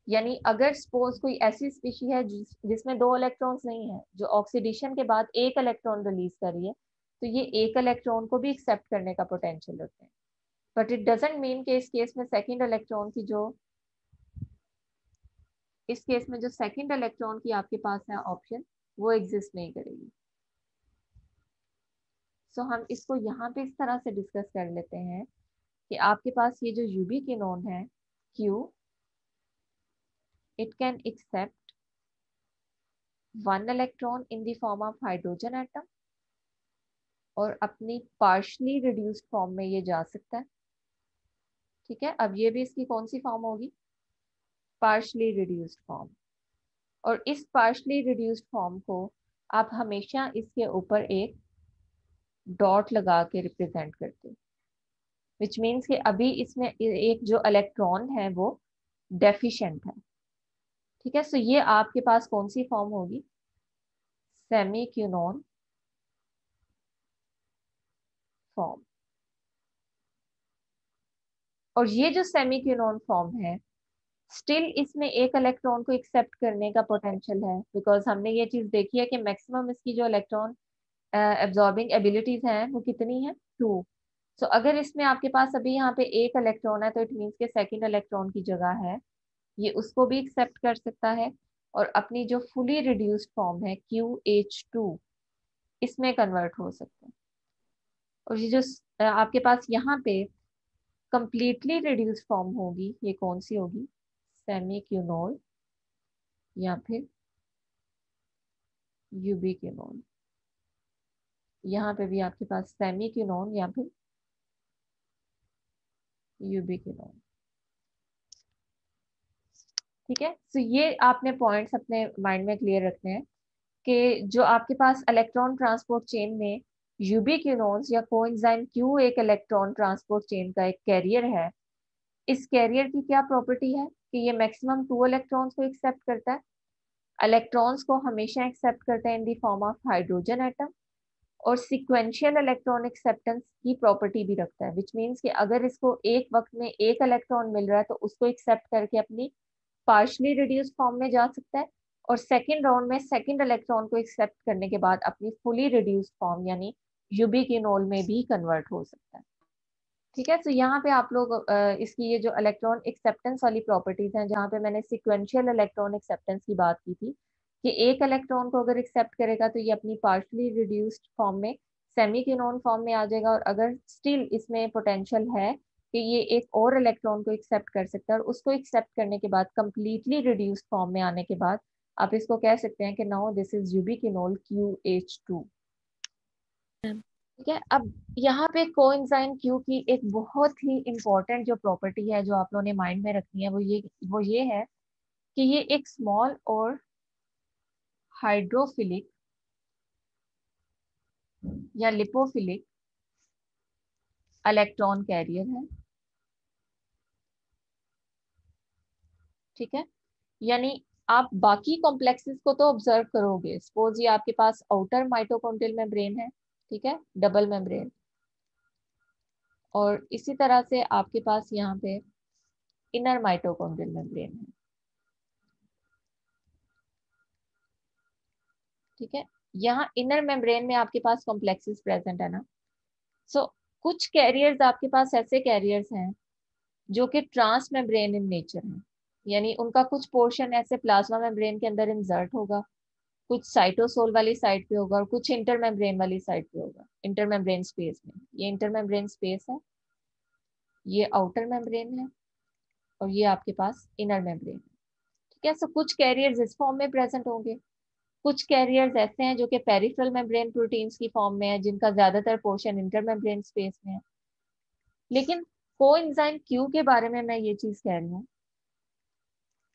यानी अगर सपोज कोई ऐसी स्पीशी है जिसमें 2 इलेक्ट्रॉन्स नहीं है, जो ऑक्सीडेशन के बाद 1 इलेक्ट्रॉन रिलीज कर रही है, तो ये 1 इलेक्ट्रॉन को भी एक्सेप्ट करने का पोटेंशियल होता है। बट इट डजेंट मीन कि इस केस में सेकेंड इलेक्ट्रॉन की जो इस केस में जो सेकंड इलेक्ट्रॉन की आपके पास है ऑप्शन, वो एग्जिस्ट नहीं करेगी। सो हम इसको यहाँ पे इस तरह से डिस्कस कर लेते हैं कि आपके पास ये जो यूबिक्विनोन है Q, it can accept 1 electron in the form of hydrogen atom और अपनी पार्शली रिड्यूस्ड फॉर्म में ये जा सकता है। ठीक है, अब ये भी इसकी कौन सी फॉर्म होगी? Partially reduced form. और इस पार्शली रिड्यूस्ड फॉर्म को आप हमेशा इसके ऊपर एक डॉट लगा के रिप्रेजेंट करते हो, विच मीन्स कि अभी इसमें एक जो इलेक्ट्रॉन है वो डेफिशिएंट है। ठीक है, सो ये आपके पास कौन सी फॉर्म होगी? सेमीक्यूनोन फॉर्म। और ये जो सेमीक्यूनोन फॉर्म है, स्टिल इसमें एक इलेक्ट्रॉन को एक्सेप्ट करने का पोटेंशियल है, बिकॉज हमने ये चीज देखी है कि मैक्सिमम इसकी जो इलेक्ट्रॉन एब्जॉर्बिंग एबिलिटीज हैं वो कितनी है? 2। सो अगर इसमें आपके पास अभी यहाँ पे एक इलेक्ट्रॉन है तो इट मीन्स के सेकेंड इलेक्ट्रॉन की जगह है, ये उसको भी एक्सेप्ट कर सकता है और अपनी जो फुली रिड्यूस्ड फॉर्म है QH2, इसमें कन्वर्ट हो सकता है। और ये जो आपके पास यहाँ पे कंप्लीटली रिड्यूस्ड फॉर्म होगी, ये कौन सी होगी? सेमीक्यूनोल या फिर यूबिक्विनोन। यहाँ पे भी आपके पास सेमीक्यूनोन या फिर यूबिक्विनोन। ठीक है, तो ये आपने पॉइंट्स अपने माइंड में क्लियर रखने हैं कि जो आपके पास इलेक्ट्रॉन ट्रांसपोर्ट चेन में यूबिक्विनोन्स या कोएंजाइम Q एक इलेक्ट्रॉन ट्रांसपोर्ट चेन का एक कैरियर है, इस कैरियर की क्या प्रॉपर्टी है कि ये मैक्सिमम 2 इलेक्ट्रॉन्स को एक्सेप्ट करता है, इलेक्ट्रॉन्स को हमेशा एक्सेप्ट करता है in the form of hydrogen atom, और सिक्वेंशियल इलेक्ट्रॉन एक्सेप्टेंस की प्रॉपर्टी भी रखता है, विच मीन्स कि अगर इसको एक वक्त में एक इलेक्ट्रॉन मिल रहा है तो उसको एक्सेप्ट करके अपनी पार्शली रिड्यूस्ड फॉर्म में जा सकता है, और सेकेंड राउंड में सेकेंड इलेक्ट्रॉन को एक्सेप्ट करने के बाद अपनी फुली रिड्यूस्ड फॉर्म यानी यूबिक्विनोल में भी कन्वर्ट हो सकता है। ठीक है। तो यहाँ पे आप लोग इसकी ये जो इलेक्ट्रॉन एक्सेप्टेंस वाली प्रॉपर्टीज हैं, जहाँ पे मैंने सिक्वेंशियल इलेक्ट्रॉन एक्सेप्टेंस की बात की थी कि एक इलेक्ट्रॉन को अगर एक्सेप्ट करेगा तो ये अपनी पार्शली रिड्यूस्ड फॉर्म में सेमीक्यूनॉन फॉर्म में आ जाएगा, और अगर स्टिल इसमें पोटेंशियल है कि ये एक और इलेक्ट्रॉन को एक्सेप्ट कर सकता है, और उसको एक्सेप्ट करने के बाद कंप्लीटली रिड्यूस्ड फॉर्म में आने के बाद आप इसको कह सकते हैं कि नाउ दिस इज यूबिक्विनोल QH2। ठीक है। अब यहाँ पे कोएंजाइम क्यू की एक बहुत ही इंपॉर्टेंट जो प्रॉपर्टी है जो आप लोगों ने माइंड में रखनी है, वो ये है कि ये एक स्मॉल और हाइड्रोफिलिक या लिपोफिलिक इलेक्ट्रॉन कैरियर है। ठीक है। यानी आप बाकी कॉम्प्लेक्सेस को तो ऑब्जर्व करोगे, सपोज ये आपके पास आउटर माइटोकॉन्ड्रियल मेम्ब्रेन है, ठीक है, डबल मेम्ब्रेन, और इसी तरह से आपके पास यहाँ पे इनर माइटोकॉन्ड्रियल मेम्ब्रेन है। ठीक है। यहाँ इनर मेम्ब्रेन में आपके पास कॉम्प्लेक्सेस प्रेजेंट है ना। सो कुछ कैरियर्स आपके पास ऐसे कैरियर्स हैं जो कि ट्रांस मेम्ब्रेन इन नेचर हैं, यानी उनका कुछ पोर्शन ऐसे प्लाज्मा मेम्ब्रेन के अंदर इंसर्ट होगा, कुछ साइटोसोल वाली साइड पे होगा, और कुछ इंटर मेम्ब्रेन वाली साइड पे होगा, इंटर मेम्ब्रेन स्पेस में। ये इंटर मेम्ब्रेन स्पेस है, ये आउटर मेम्ब्रेन है, और ये आपके पास इनर मेम्ब्रेन है। ठीक है। सो कुछ कैरियर्स इस फॉर्म में प्रेजेंट होंगे, कुछ कैरियर्स ऐसे हैं जो कि पेरिफेरल मेम्ब्रेन प्रोटीन्स की फॉर्म में है, जिनका ज्यादातर पोर्शन इंटर मेम्ब्रेन स्पेस में है। लेकिन कोएंजाइम क्यू के बारे में मैं ये चीज कह रही हूँ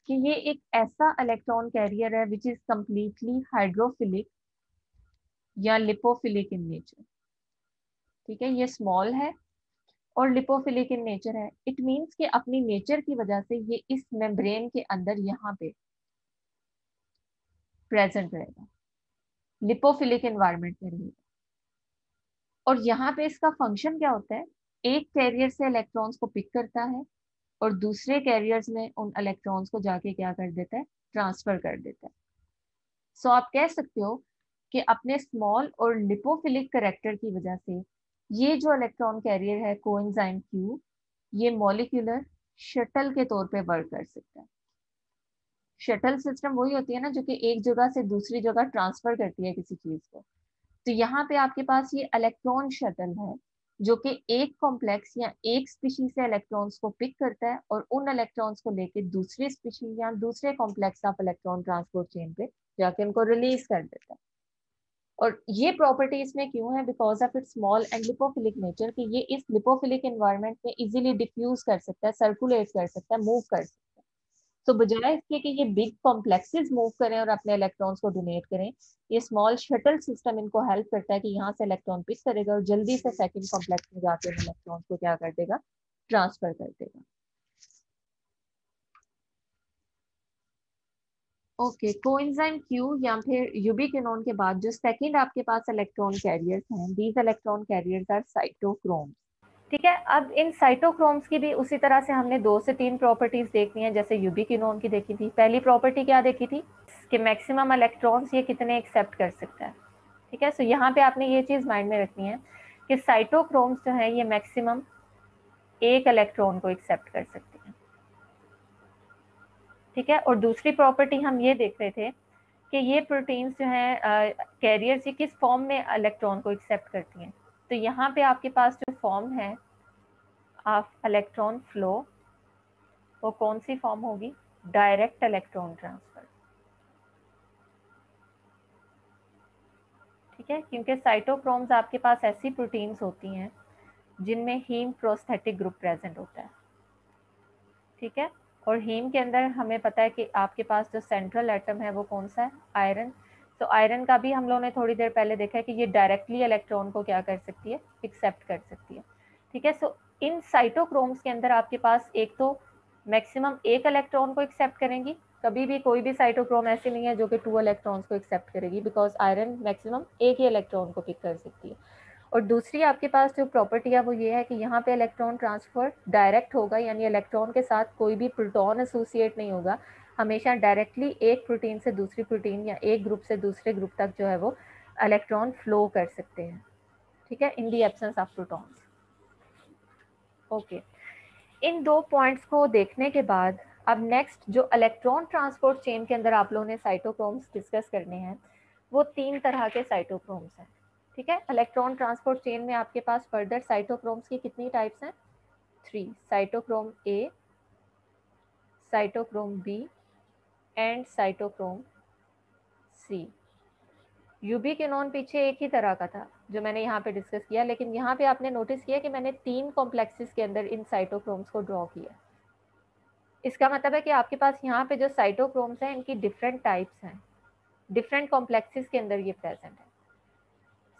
कि ये एक ऐसा इलेक्ट्रॉन कैरियर है विच इज कंप्लीटली हाइड्रोफिलिक या लिपोफिलिक इन नेचर। ठीक है। ये स्मॉल है और लिपोफिलिक इन नेचर है। इट मीन्स कि अपनी नेचर की वजह से ये इस मेम्ब्रेन के अंदर यहाँ पे प्रेजेंट रहेगा, लिपोफिलिक एनवायरनमेंट में रहेगा। और यहाँ पे इसका फंक्शन क्या होता है, एक कैरियर से इलेक्ट्रॉन्स को पिक करता है और दूसरे कैरियर्स में उन इलेक्ट्रॉन्स को जाके क्या कर देता है, ट्रांसफर कर देता है। सो आप कह सकते हो कि अपने स्मॉल और लिपोफिलिक करेक्टर की वजह से ये जो इलेक्ट्रॉन कैरियर है कोएंजाइम क्यू, ये मॉलिक्यूलर शटल के तौर पे वर्क कर सकता है। शटल सिस्टम वही होती है ना जो कि एक जगह से दूसरी जगह ट्रांसफर करती है किसी चीज को। तो यहाँ पे आपके पास ये इलेक्ट्रॉन शटल है जो कि एक कॉम्प्लेक्स या एक स्पीशीज से इलेक्ट्रॉन्स को पिक करता है और उन इलेक्ट्रॉन्स को लेके दूसरे स्पीशीज या दूसरे complex of electron transport chain पे जाके उनको रिलीज कर देता है। और ये प्रॉपर्टी इसमें क्यों है, because of its small and lipophilic nature, कि ये इस लिपोफिलिक एनवायरनमेंट में इजीली डिफ्यूज कर सकता है, सर्कुलेट कर सकता है, मूव कर सकता है। तो बजाय इसके कि ये बिग कॉम्प्लेक्सेस मूव करें और अपने इलेक्ट्रॉन्स को डोनेट करें, ये स्मॉल शटल सिस्टम इनको हेल्प करता है कि यहाँ से इलेक्ट्रॉन पिक करेगा और जल्दी से सेकंड कॉम्प्लेक्स में जाके इलेक्ट्रॉन्स को क्या कर देगा, ट्रांसफर कर देगा। ओके। कोएंजाइम क्यू या फिर यूबिक्विनोन के बाद जो सेकंड आपके पास इलेक्ट्रॉन कैरियर्स हैं, these electron carriers are cytochrome. ठीक है। अब इन साइटोक्रोम्स की भी उसी तरह से हमने 2 से 3 प्रॉपर्टीज देखनी है जैसे यूबिक्विनोन की देखी थी। पहली प्रॉपर्टी क्या देखी थी कि मैक्सिमम इलेक्ट्रॉन्स ये कितने एक्सेप्ट कर सकता है। ठीक है। सो यहाँ पे आपने ये चीज माइंड में रखनी है कि साइटोक्रोम्स जो है ये मैक्सिमम एक इलेक्ट्रॉन को एक्सेप्ट कर सकती है। ठीक है। और दूसरी प्रॉपर्टी हम ये देख रहे थे कि ये प्रोटीन्स जो है कैरियर्स ये किस फॉर्म में इलेक्ट्रॉन को एक्सेप्ट करती हैं। तो यहाँ पे आपके पास जो फॉर्म है ऑफ इलेक्ट्रॉन फ्लो, वो कौन सी फॉर्म होगी, डायरेक्ट इलेक्ट्रॉन ट्रांसफर। ठीक है। क्योंकि साइटोक्रोम्स आपके पास ऐसी प्रोटीन्स होती हैं जिनमें हीम प्रोस्थेटिक ग्रुप प्रेजेंट होता है। ठीक है। और हीम के अंदर हमें पता है कि आपके पास जो सेंट्रल एटम है वो कौन सा है, आयरन। तो आयरन का भी हम लोगों ने थोड़ी देर पहले देखा है कि ये डायरेक्टली इलेक्ट्रॉन को क्या कर सकती है, एक्सेप्ट कर सकती है। ठीक है। सो इन साइटोक्रोम्स के अंदर आपके पास एक तो मैक्सिमम एक इलेक्ट्रॉन को एक्सेप्ट करेंगी, कभी भी कोई भी साइटोक्रोम ऐसी नहीं है जो कि 2 इलेक्ट्रॉन्स को एक्सेप्ट करेगी, बिकॉज आयरन मैक्सिमम एक ही इलेक्ट्रॉन को पिक कर सकती है। और दूसरी आपके पास जो प्रॉपर्टी है वो ये है कि यहाँ पे इलेक्ट्रॉन ट्रांसफर डायरेक्ट होगा, यानी इलेक्ट्रॉन के साथ कोई भी प्रोटॉन एसोसिएट नहीं होगा, हमेशा डायरेक्टली एक प्रोटीन से दूसरी प्रोटीन या एक ग्रुप से दूसरे ग्रुप तक जो है वो इलेक्ट्रॉन फ्लो कर सकते हैं। ठीक है। In the absence of protons. Okay, इन 2 पॉइंट्स को देखने के बाद अब नेक्स्ट जो इलेक्ट्रॉन ट्रांसपोर्ट चेन के अंदर आप लोगों ने साइटोक्रोम्स डिस्कस करने हैं, वो 3 तरह के साइटोक्रोम्स हैं। ठीक है, इलेक्ट्रॉन ट्रांसपोर्ट चेन में आपके पास फर्दर साइटोक्रोम्स की कितनी टाइप्स हैं? 3, cytochrome A, cytochrome B and cytochrome C. Ubiquinone पीछे एक ही तरह का था जो मैंने यहाँ पे डिस्कस किया, लेकिन यहाँ पे आपने नोटिस किया कि मैंने 3 कॉम्प्लेक्सेस के अंदर इन साइटोक्रोम्स को ड्रॉ किया। इसका मतलब है कि आपके पास यहाँ पे जो साइटोक्रोम्स हैं इनकी डिफरेंट टाइप्स हैं, डिफरेंट कॉम्प्लेक्सेस के अंदर ये प्रेजेंट है।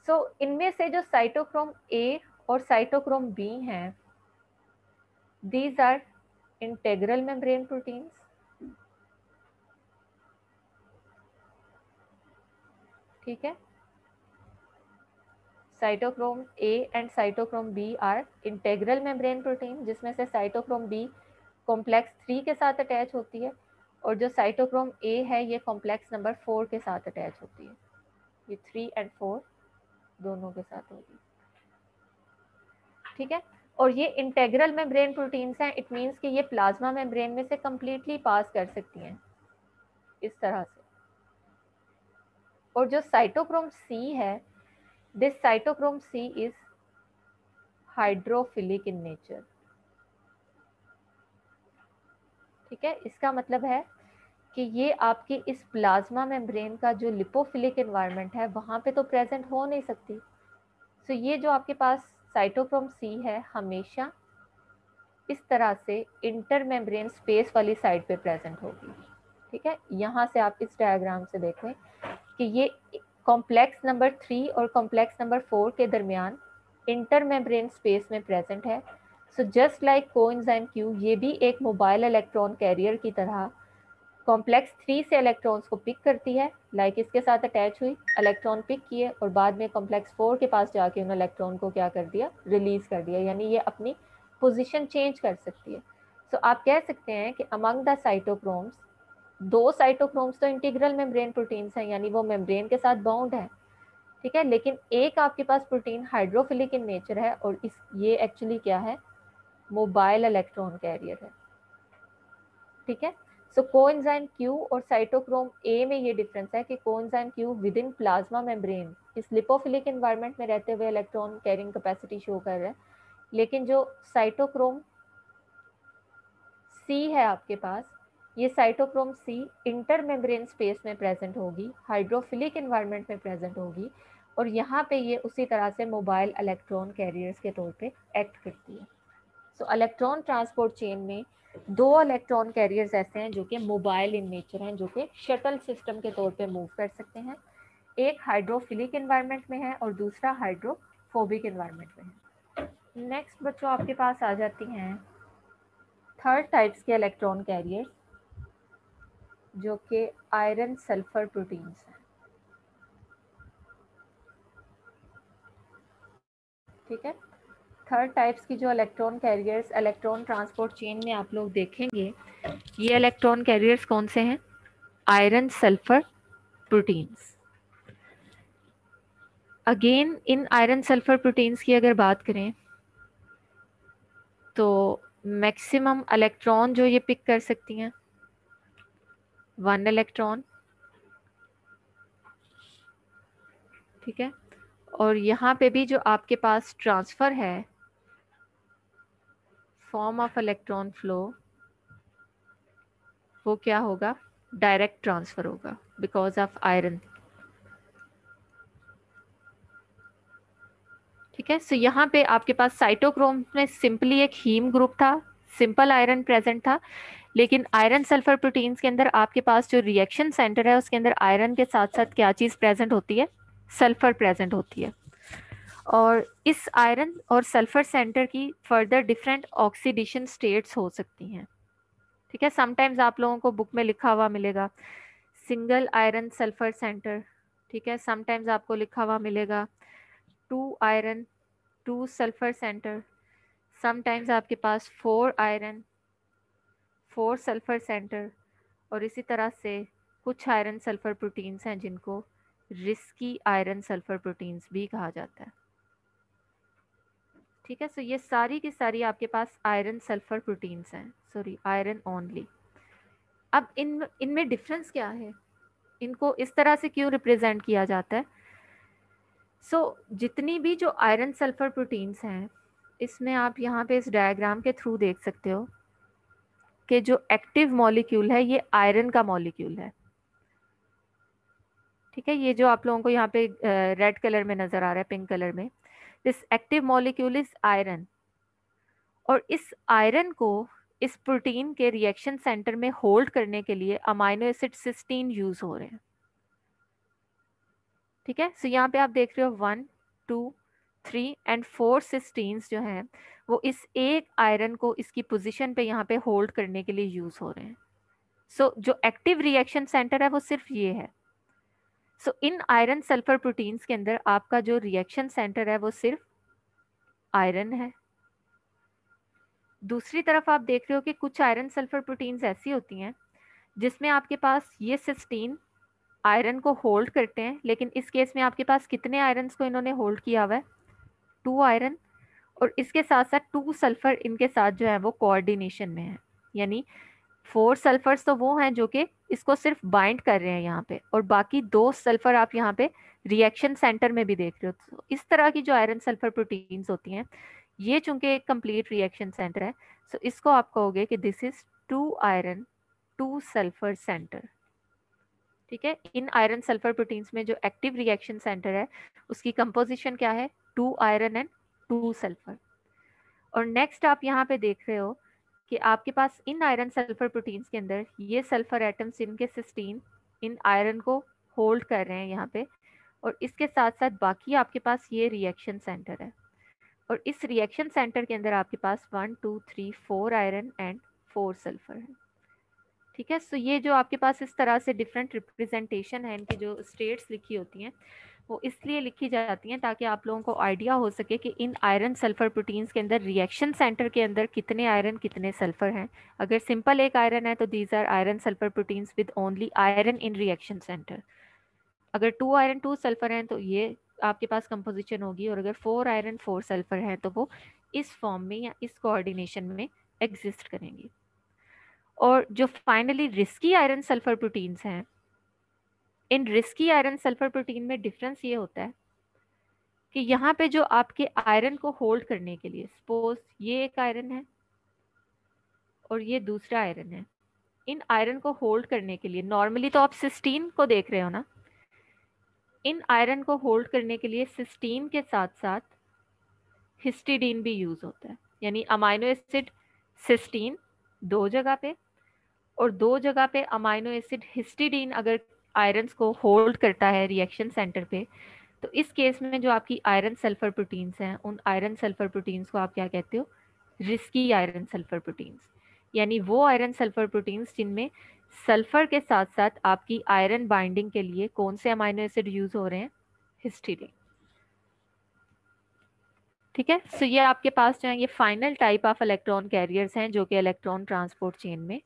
सो इनमें से जो साइटोक्रोम ए और साइटोक्रोम बी हैं, these are integral membrane proteins. ठीक है, cytochrome A and cytochrome B are integral membrane protein, जिसमें से साइटोक्रोम बी कॉम्प्लेक्स 3 के साथ अटैच होती है और जो साइटोक्रोम ए है ये कॉम्प्लेक्स नंबर 4 के साथ अटैच होती है। ये 3 एंड 4 दोनों के साथ होगी। ठीक है, और ये इंटेग्रल मेम्ब्रेन प्रोटीन्स हैं, इट मींस कि ये प्लाज्मा मेम्ब्रेन में से कंप्लीटली पास कर सकती हैं इस तरह से। और जो साइटोक्रोम सी है, this cytochrome C is hydrophilic in nature. ठीक है, इसका मतलब है कि ये आपकी इस प्लाज्मा मेम्ब्रेन का जो लिपोफिलिक एनवायरनमेंट है वहां पे तो प्रेजेंट हो नहीं सकती। सो ये जो आपके पास साइटोक्रोम सी है हमेशा इस तरह से इंटर मेम्ब्रेन स्पेस वाली साइड पे प्रेजेंट होगी। ठीक है, यहाँ से आप इस डायग्राम से देखें कि ये कॉम्प्लेक्स नंबर 3 और कॉम्प्लेक्स नंबर 4 के दरमियान इंटर मेम्ब्रेन स्पेस में प्रेजेंट है। So just like coenzyme Q, ये भी एक मोबाइल इलेक्ट्रॉन कैरियर की तरह कॉम्प्लेक्स 3 से इलेक्ट्रॉन्स को पिक करती है, लाइक इसके साथ अटैच हुई, इलेक्ट्रॉन पिक किए और बाद में कॉम्प्लेक्स 4 के पास जाके उन इलेक्ट्रॉन को क्या कर दिया, रिलीज कर दिया, यानी ये अपनी पोजीशन चेंज कर सकती है। सो आप कह सकते हैं कि अमंग द साइटोक्रोम्स, 2 साइटोक्रोम्स तो इंटीग्रल मेम्ब्रेन प्रोटीन्स हैं, यानी वो मेम्ब्रेन के साथ बाउंड है। ठीक है, लेकिन एक आपके पास प्रोटीन हाइड्रोफिलिक इन नेचर है और इस ये एक्चुअली क्या है, मोबाइल इलेक्ट्रॉन कैरियर है। ठीक है, सो कोएंजाइम क्यू और साइटोक्रोम ए में ये डिफरेंस है कि coenzyme Q with in plasma membrane इस लिपोफिलिक एनवायरनमेंट में रहते हुए इलेक्ट्रॉन कैरिंग कैपेसिटी शो कर रहा है, लेकिन जो साइटोक्रोम सी है आपके पास, ये cytochrome C intermembrane space में प्रेजेंट होगी, हाइड्रोफिलिक एनवायरनमेंट में प्रेजेंट होगी और यहाँ पे ये उसी तरह से मोबाइल इलेक्ट्रॉन कैरियर्स के तौर पे एक्ट करती है। सो इलेक्ट्रॉन ट्रांसपोर्ट चेन में 2 इलेक्ट्रॉन कैरियर्स ऐसे हैं जो कि मोबाइल इन नेचर हैं, जो कि शटल सिस्टम के तौर पे मूव कर सकते हैं। एक हाइड्रोफिलिक एनवायरनमेंट में है और दूसरा हाइड्रोफोबिक एनवायरनमेंट में है। नेक्स्ट बच्चों आपके पास आ जाती हैं थर्ड टाइप्स के इलेक्ट्रॉन कैरियर्स, जो कि आयरन सल्फर प्रोटीन्स हैं। ठीक है, थर्ड टाइप्स की जो electron carriers electron transport chain में आप लोग देखेंगे, ये इलेक्ट्रॉन कैरियर्स कौन से हैं? Iron sulphur proteins. Again in iron sulphur proteins की अगर बात करें तो मैक्सिमम इलेक्ट्रॉन जो ये पिक कर सकती हैं 1 इलेक्ट्रॉन। ठीक है, और यहाँ पे भी जो आपके पास ट्रांसफर है फॉर्म ऑफ इलेक्ट्रॉन फ्लो, वो क्या होगा? डायरेक्ट ट्रांसफर होगा बिकॉज ऑफ आयरन। ठीक है, सो यहाँ पे आपके पास साइटोक्रोम में सिंपली एक हीम ग्रुप था, सिंपल आयरन प्रेजेंट था, लेकिन आयरन सल्फर प्रोटीन्स के अंदर आपके पास जो रिएक्शन सेंटर है उसके अंदर आयरन के साथ साथ क्या चीज प्रेजेंट होती है? सल्फर प्रेजेंट होती है। और इस आयरन और सल्फर सेंटर की फर्दर डिफरेंट ऑक्सीडेशन स्टेट्स हो सकती हैं। ठीक है, समटाइम्स आप लोगों को बुक में लिखा हुआ मिलेगा सिंगल आयरन सल्फर सेंटर। ठीक है, समटाइम्स आपको लिखा हुआ मिलेगा 2 आयरन 2 सल्फर सेंटर, समटाइम्स आपके पास 4 आयरन 4 सल्फर सेंटर, और इसी तरह से कुछ आयरन सल्फर प्रोटीन्स हैं जिनको रिस्की आयरन सल्फर प्रोटीन्स भी कहा जाता है। ठीक है, सो ये सारी की सारी आपके पास आयरन सल्फर प्रोटीन्स हैं, सॉरी आयरन ओनली। अब इनमें डिफरेंस क्या है, इनको इस तरह से क्यों रिप्रेजेंट किया जाता है? जितनी भी जो आयरन सल्फर प्रोटीन्स हैं, इसमें आप यहाँ पे इस डायग्राम के थ्रू देख सकते हो कि जो एक्टिव मॉलिक्यूल है ये आयरन का मॉलिक्यूल है। ठीक है, ये जो आप लोगों को यहाँ पे रेड कलर में नजर आ रहा है, पिंक कलर में, this active molecule is iron. और इस आयरन को इस प्रोटीन के रिएक्शन सेंटर में होल्ड करने के लिए अमाइनो एसिड सिस्टीन यूज हो रहे हैं। ठीक है, सो यहाँ पे आप देख रहे हो 1, 2, 3 एंड 4 सिस्टीन्स जो हैं वो इस एक आयरन को इसकी पोजीशन पे यहाँ पे होल्ड करने के लिए यूज हो रहे हैं। जो एक्टिव रिएक्शन सेंटर है वो सिर्फ ये है। इन आयरन सल्फर प्रोटीन्स के अंदर आपका जो रिएक्शन सेंटर है वो सिर्फ आयरन है। दूसरी तरफ आप देख रहे हो कि कुछ आयरन सल्फर प्रोटीन्स ऐसी होती हैं जिसमें आपके पास ये सिस्टीन आयरन को होल्ड करते हैं, लेकिन इस केस में आपके पास कितने आयरन को इन्होंने होल्ड किया हुआ है? 2 आयरन, और इसके साथ साथ 2 सल्फर इनके साथ जो है वो कोऑर्डिनेशन में है। यानी 4 सल्फर्स तो वो हैं जो कि इसको सिर्फ बाइंड कर रहे हैं यहाँ पे, और बाकी 2 सल्फर आप यहाँ पे रिएक्शन सेंटर में भी देख रहे हो। तो इस तरह की जो आयरन सल्फर प्रोटीन्स होती हैं, ये चूंकि एक कंप्लीट रिएक्शन सेंटर है, सो इसको आप कहोगे कि this is 2 iron 2 sulphur centre. ठीक है, इन आयरन सल्फर प्रोटीन्स में जो एक्टिव रिएक्शन सेंटर है उसकी कंपोजिशन क्या है? 2 आयरन एंड 2 सल्फर। और नेक्स्ट आप यहाँ पे देख रहे हो कि आपके पास इन आयरन सल्फर प्रोटीन्स के अंदर ये सल्फर एटम्स इनके सिस्टीन इन आयरन को होल्ड कर रहे हैं यहाँ पे, और इसके साथ साथ बाकी आपके पास ये रिएक्शन सेंटर है, और इस रिएक्शन सेंटर के अंदर आपके पास 1, 2, 3, 4 आयरन एंड 4 सल्फर है। ठीक है, सो ये जो आपके पास इस तरह से डिफरेंट रिप्रेजेंटेशन है, इनकी जो स्टेट्स लिखी होती हैं वो इसलिए लिखी जाती हैं ताकि आप लोगों को आइडिया हो सके कि इन आयरन सल्फर प्रोटीन्स के अंदर रिएक्शन सेंटर के अंदर कितने आयरन कितने सल्फर हैं। अगर सिंपल एक आयरन है तो these are iron sulphur proteins with only iron in reaction centre. अगर 2 आयरन 2 सल्फर हैं तो ये आपके पास कंपोजिशन होगी, और अगर 4 आयरन 4 सल्फर हैं तो वो इस फॉर्म में या इस कोऑर्डिनेशन में एग्जिस्ट करेंगी। और जो finally risky iron sulphur proteins हैं, इन रिस्की आयरन सल्फर प्रोटीन में डिफरेंस ये होता है कि यहाँ पे जो आपके आयरन को होल्ड करने के लिए, सपोज ये एक आयरन है और ये दूसरा आयरन है, इन आयरन को होल्ड करने के लिए नॉर्मली तो आप सिस्टीन को देख रहे हो ना, इन आयरन को होल्ड करने के लिए सिस्टीन के साथ साथ हिस्टिडीन भी यूज होता है। यानी अमाइनो एसिड सिस्टीन 2 जगह पे और 2 जगह पे अमाइनो एसिड हिस्टिडीन अगर आयरन्स को होल्ड करता है रिएक्शन सेंटर पे, तो इस केस में जो आपकी आयरन सल्फर प्रोटीन्स हैं, उन आयरन सल्फर प्रोटीन्स को आप क्या कहते हो? Risky iron sulphur proteins. यानी वो आयरन सल्फर प्रोटीन्स जिनमें सल्फर के साथ साथ आपकी आयरन बाइंडिंग के लिए कौन से अमाइनो एसिड यूज हो रहे हैं? हिस्टिडीन। ठीक है, सो ये आपके पास जो है ये final type of electron carriers हैं जो कि इलेक्ट्रॉन ट्रांसपोर्ट चेन में